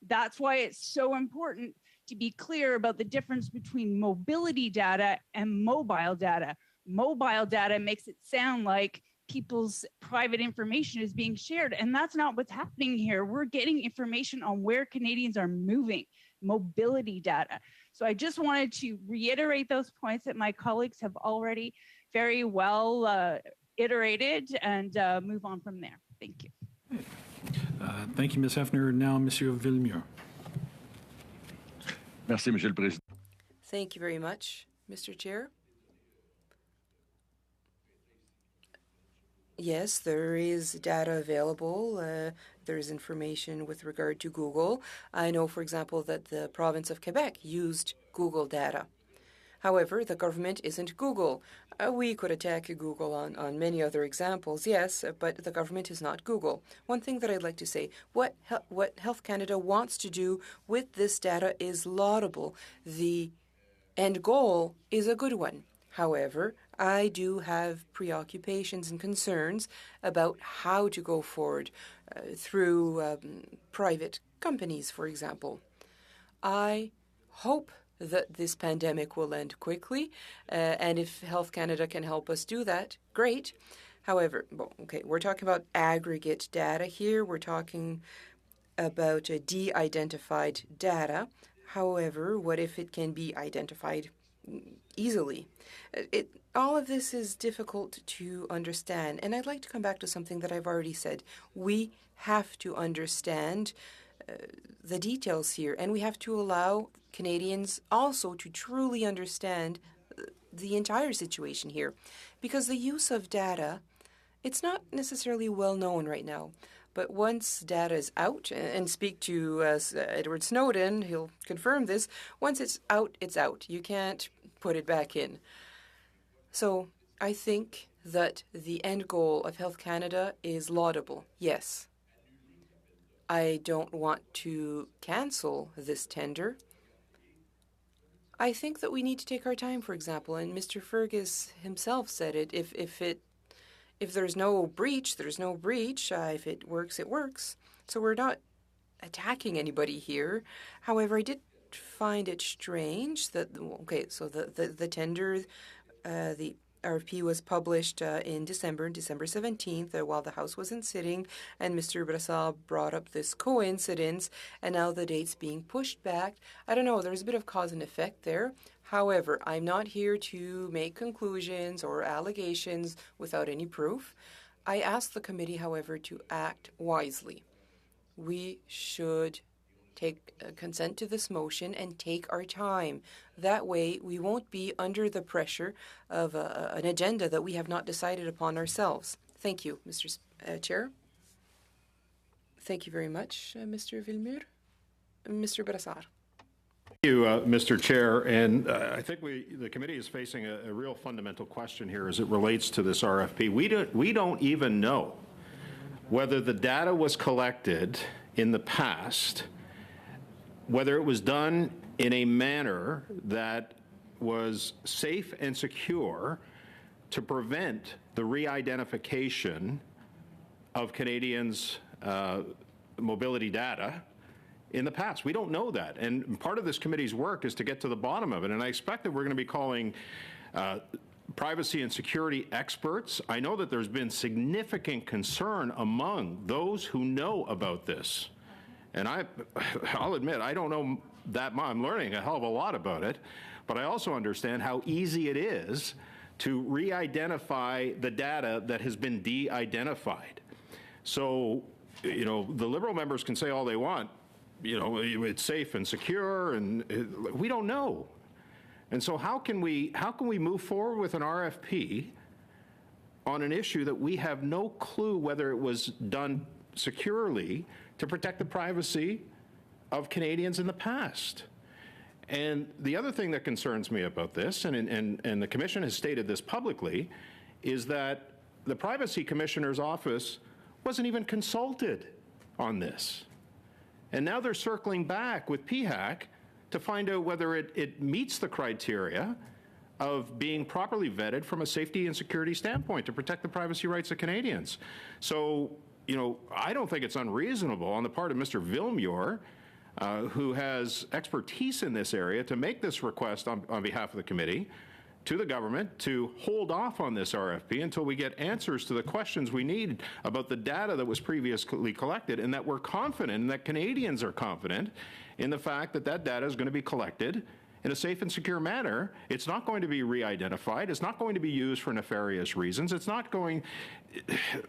That's why it's so important to be clear about the difference between mobility data and mobile data. Mobile data makes it sound like people's private information is being shared, and that's not what's happening here. We're getting information on where Canadians are moving, mobility data. So I just wanted to reiterate those points that my colleagues have already very well iterated, and move on from there. Thank you. Thank you, Ms. Hefner. Now, Monsieur Villemure. Merci, Monsieur le Président. Thank you very much, Mr. Chair. Yes, there is data available. There is information with regard to Google. I know, for example, that the province of Quebec used Google data. However, the government isn't Google. We could attack Google on many other examples, yes, but the government is not Google. One thing that I'd like to say, what Health Canada wants to do with this data is laudable. The end goal is a good one. However, I do have preoccupations and concerns about how to go forward through private companies, for example. I hope that this pandemic will end quickly, and if Health Canada can help us do that, great. However, we're talking about aggregate data here. We're talking about de-identified data. However, what if it can be identified easily? All of this is difficult to understand, and I'd like to come back to something that I've already said. We have to understand the details here, and we have to allow Canadians also to truly understand the entire situation here, because the use of data, it's not necessarily well known right now. But once data is out, and speak to Edward Snowden, he'll confirm this, once it's out, it's out. You can't put it back in. So I think that the end goal of Health Canada is laudable, yes. I don't want to cancel this tender. I think that we need to take our time, for example, and Mr. Fergus himself said it. If if there's no breach, there's no breach. If it works, it works. So we're not attacking anybody here. However, I did find it strange that, okay, so the tender, the RFP was published in December 17th, while the House wasn't sitting, and Mr. Brassard brought up this coincidence, and now the date's being pushed back. I don't know, there's a bit of cause and effect there. However, I'm not here to make conclusions or allegations without any proof. I ask the committee, however, to act wisely. We should take consent to this motion and take our time. That way, we won't be under the pressure of an agenda that we have not decided upon ourselves. Thank you, Mr. Chair. Thank you very much, Mr. Villemure. Mr. Brassard. Thank you, Mr. Chair. And I think the committee is facing a real fundamental question here as it relates to this RFP. We don't even know whether the data was collected in the past, whether it was done in a manner that was safe and secure to prevent the re-identification of Canadians' mobility data in the past. We don't know that. And part of this committee's work is to get to the bottom of it. And I expect that we're going to be calling privacy and security experts. I know that there's been significant concern among those who know about this. And I'll admit, I don't know that much. I'm learning a hell of a lot about it. But I also understand how easy it is to re-identify the data that has been de-identified. So, you know, the Liberal members can say all they want, you know, it's safe and secure, and we don't know. And so how can we move forward with an RFP on an issue that we have no clue whether it was done securely to protect the privacy of Canadians in the past? And the other thing that concerns me about this, and the Commission has stated this publicly, is that the Privacy Commissioner's office wasn't even consulted on this. And now they're circling back with PHAC to find out whether it meets the criteria of being properly vetted from a safety and security standpoint to protect the privacy rights of Canadians. So, you know, I don't think it's unreasonable on the part of Mr. Villemure, who has expertise in this area, to make this request on behalf of the committee to the government to hold off on this RFP until we get answers to the questions we need about the data that was previously collected, and that we're confident, and that Canadians are confident in the fact that that data is going to be collected in a safe and secure manner. It's not going to be re-identified. It's not going to be used for nefarious reasons. It's not going,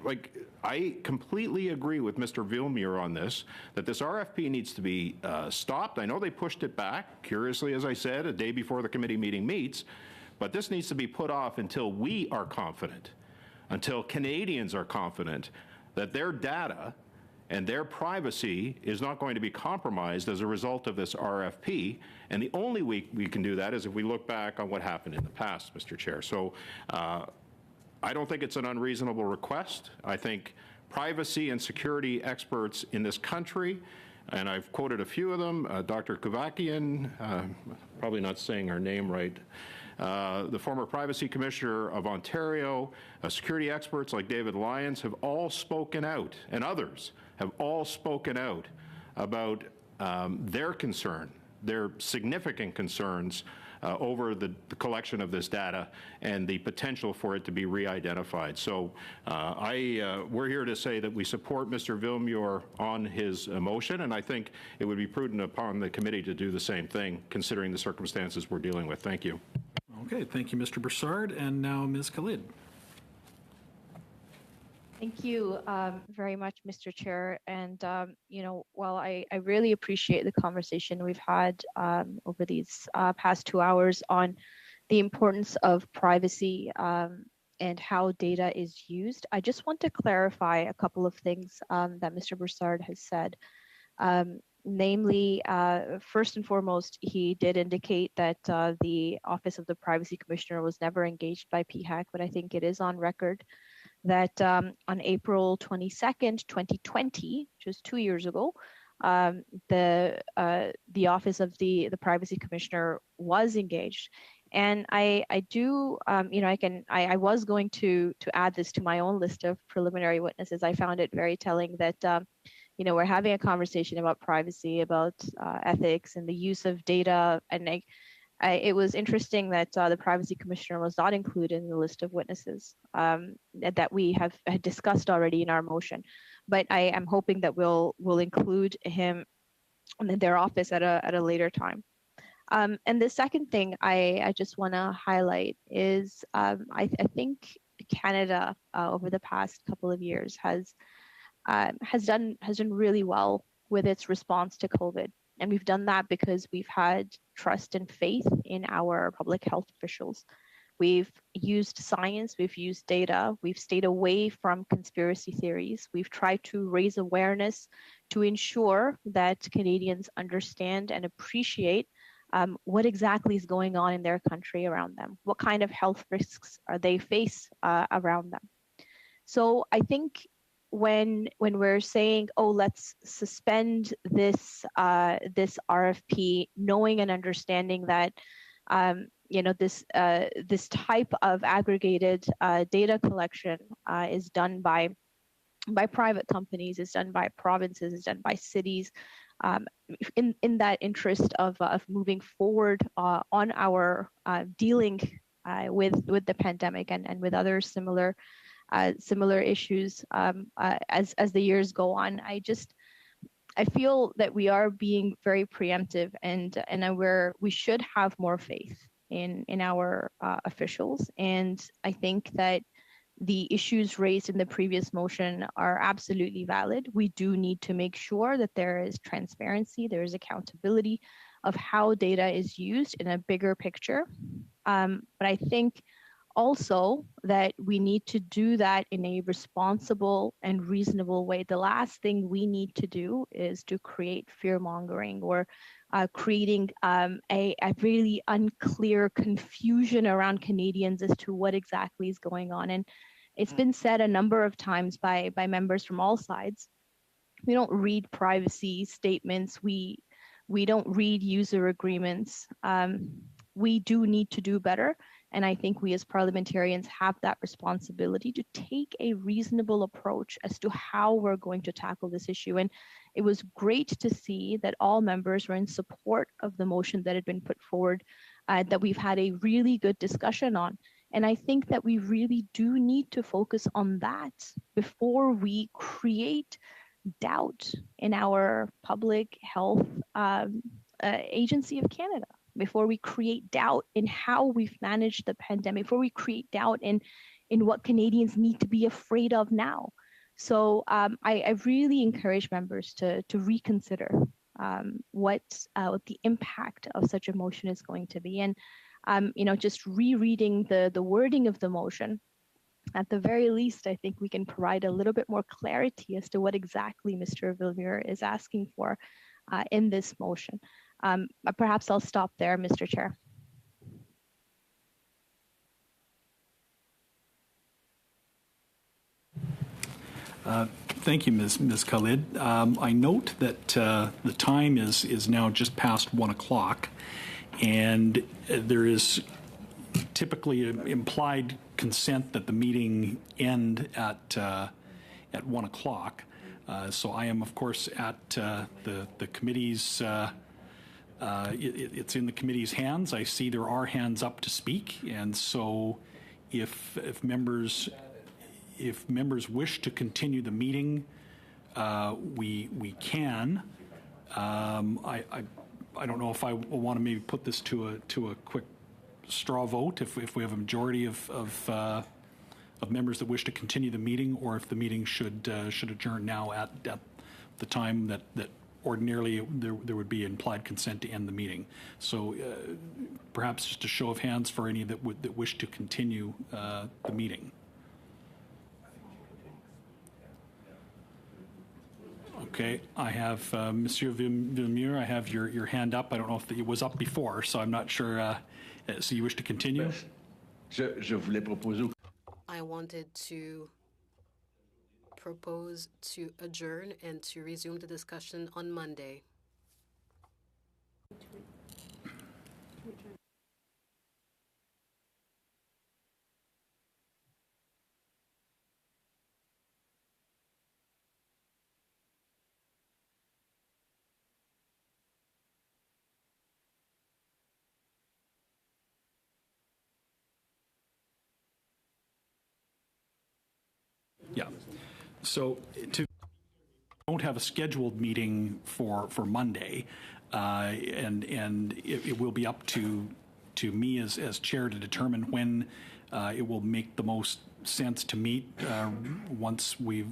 like, I completely agree with Mr. Villemure on this, that this RFP needs to be stopped. I know they pushed it back, curiously, as I said, a day before the committee meeting meets, but this needs to be put off until we are confident, until Canadians are confident that their data and their privacy is not going to be compromised as a result of this RFP. And the only way we can do that is if we look back on what happened in the past, Mr. Chair. So I don't think it's an unreasonable request. I think privacy and security experts in this country, and I've quoted a few of them, Dr. Kuvakian, probably not saying her name right, the former Privacy Commissioner of Ontario, security experts like David Lyons have all spoken out, and others have all spoken out about their concern, their significant concerns over the collection of this data and the potential for it to be re-identified. So we're here to say that we support Mr. Villemure on his motion, and I think it would be prudent upon the committee to do the same thing, considering the circumstances we're dealing with. Thank you. Okay, thank you, Mr. Brassard. And now Ms. Khalid. Thank you very much, Mr. Chair. And, you know, while I really appreciate the conversation we've had over these past 2 hours on the importance of privacy and how data is used, I just want to clarify a couple of things that Mr. Brassard has said. Namely, first and foremost, he did indicate that the Office of the Privacy Commissioner was never engaged by PHAC, but I think it is on record that on April 22nd, 2020, which was 2 years ago, the Office of the Privacy Commissioner was engaged. And I do, I was going to add this to my own list of preliminary witnesses. I found it very telling that, we're having a conversation about privacy, about ethics and the use of data. And it was interesting that the privacy commissioner was not included in the list of witnesses that we have had discussed already in our motion. But I am hoping that we'll include him in their office at a later time. And the second thing I just want to highlight is I think Canada over the past couple of years has done really well with its response to COVID. And we've done that because we've had trust and faith in our public health officials. We've used science, we've used data, we've stayed away from conspiracy theories. We've tried to raise awareness to ensure that Canadians understand and appreciate what exactly is going on in their country around them. What kind of health risks are they face around them? So I think when we're saying, oh, let's suspend this this RFP, knowing and understanding that this type of aggregated data collection is done by private companies, is done by provinces, is done by cities, in that interest of moving forward on our dealing with the pandemic and with other similar issues as the years go on. I feel that we are being very preemptive, and we should have more faith in our officials. And I think that the issues raised in the previous motion are absolutely valid. We do need to make sure that there is transparency, there is accountability of how data is used in a bigger picture. But I think also that we need to do that in a responsible and reasonable way. The last thing we need to do is to create fear-mongering or creating a really unclear confusion around Canadians as to what exactly is going on. And it's been said a number of times by members from all sides. We don't read privacy statements. We don't read user agreements. We do need to do better. And I think we as parliamentarians have that responsibility to take a reasonable approach as to how we're going to tackle this issue. And it was great to see that all members were in support of the motion that had been put forward, that we've had a really good discussion on. And I think that we really do need to focus on that before we create doubt in our public health agency of Canada, before we create doubt in how we've managed the pandemic, before we create doubt in what Canadians need to be afraid of now. So I really encourage members to reconsider what the impact of such a motion is going to be. And just rereading the wording of the motion, at the very least, I think we can provide a little bit more clarity as to what exactly Mr. Villemure is asking for in this motion. Perhaps I'll stop there, Mr. Chair. Thank you, Ms. Khalid. I note that the time is now just past 1 o'clock, and there is typically an implied consent that the meeting end at 1 o'clock. So I am, of course, at the committee's. It's in the committee's hands. I see there are hands up to speak, and so if members wish to continue the meeting, we can. I don't know if I want to maybe put this to a quick straw vote if we have a majority of members that wish to continue the meeting, or if the meeting should adjourn now at the time that ordinarily there would be implied consent to end the meeting. So perhaps just a show of hands for any that wish to continue the meeting. Okay, I have Monsieur Villemure. I have your hand up. I don't know if it was up before, so I'm not sure. So you wish to continue? Je voulais proposer. I wanted to propose to adjourn and to resume the discussion on Monday. Yeah. So don't have a scheduled meeting for Monday, and it will be up to me as chair to determine when it will make the most sense to meet once we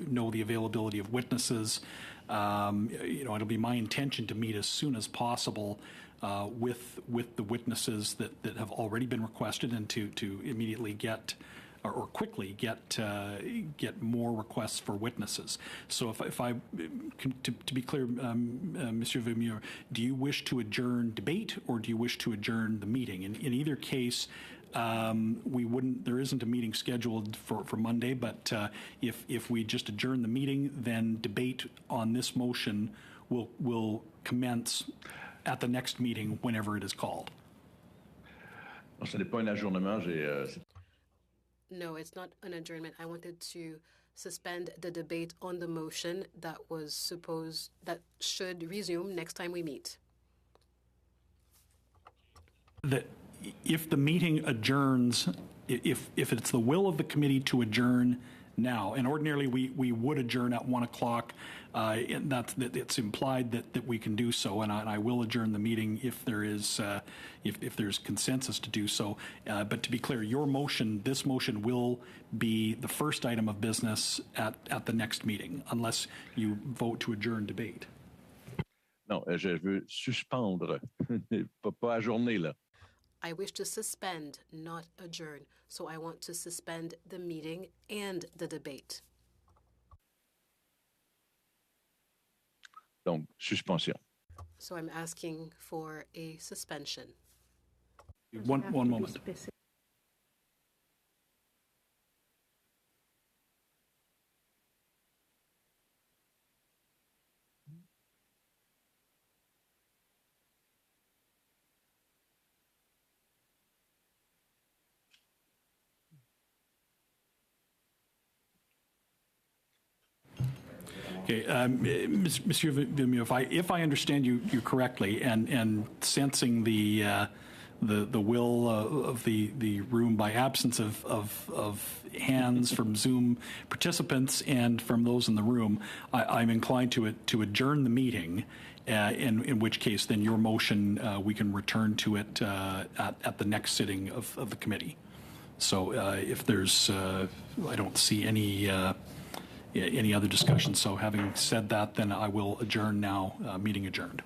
know the availability of witnesses. It'll be my intention to meet as soon as possible with the witnesses that have already been requested, and to immediately get or quickly get more requests for witnesses. So if I to be clear, Monsieur Vermeulen, do you wish to adjourn debate or do you wish to adjourn the meeting? In either case, there isn't a meeting scheduled for Monday, but if we just adjourn the meeting, then debate on this motion will commence at the next meeting whenever it is called. Non, ce n'est pas un adjournement. No, it's not an adjournment. I wanted to suspend the debate on the motion that should resume next time we meet. If the meeting adjourns, if it's the will of the committee to adjourn now, and ordinarily we would adjourn at 1 o'clock, and it's implied that we can do so, and I will adjourn the meeting if there is if there's consensus to do so. But to be clear, this motion will be the first item of business at the next meeting, unless you vote to adjourn debate. Non, je veux suspendre, pas ajourner, là. I wish to suspend, not adjourn. So I want to suspend the meeting and the debate. Donc, suspension. So I'm asking for a suspension. One moment. Okay, Monsieur Vermeulen, if I understand you correctly, and sensing the will of the room by absence of hands from Zoom participants and from those in the room, I'm inclined to adjourn the meeting. In which case, then your motion we can return to it at the next sitting of the committee. So if there's, I don't see any other discussion. So having said that, then I will adjourn now. Meeting adjourned.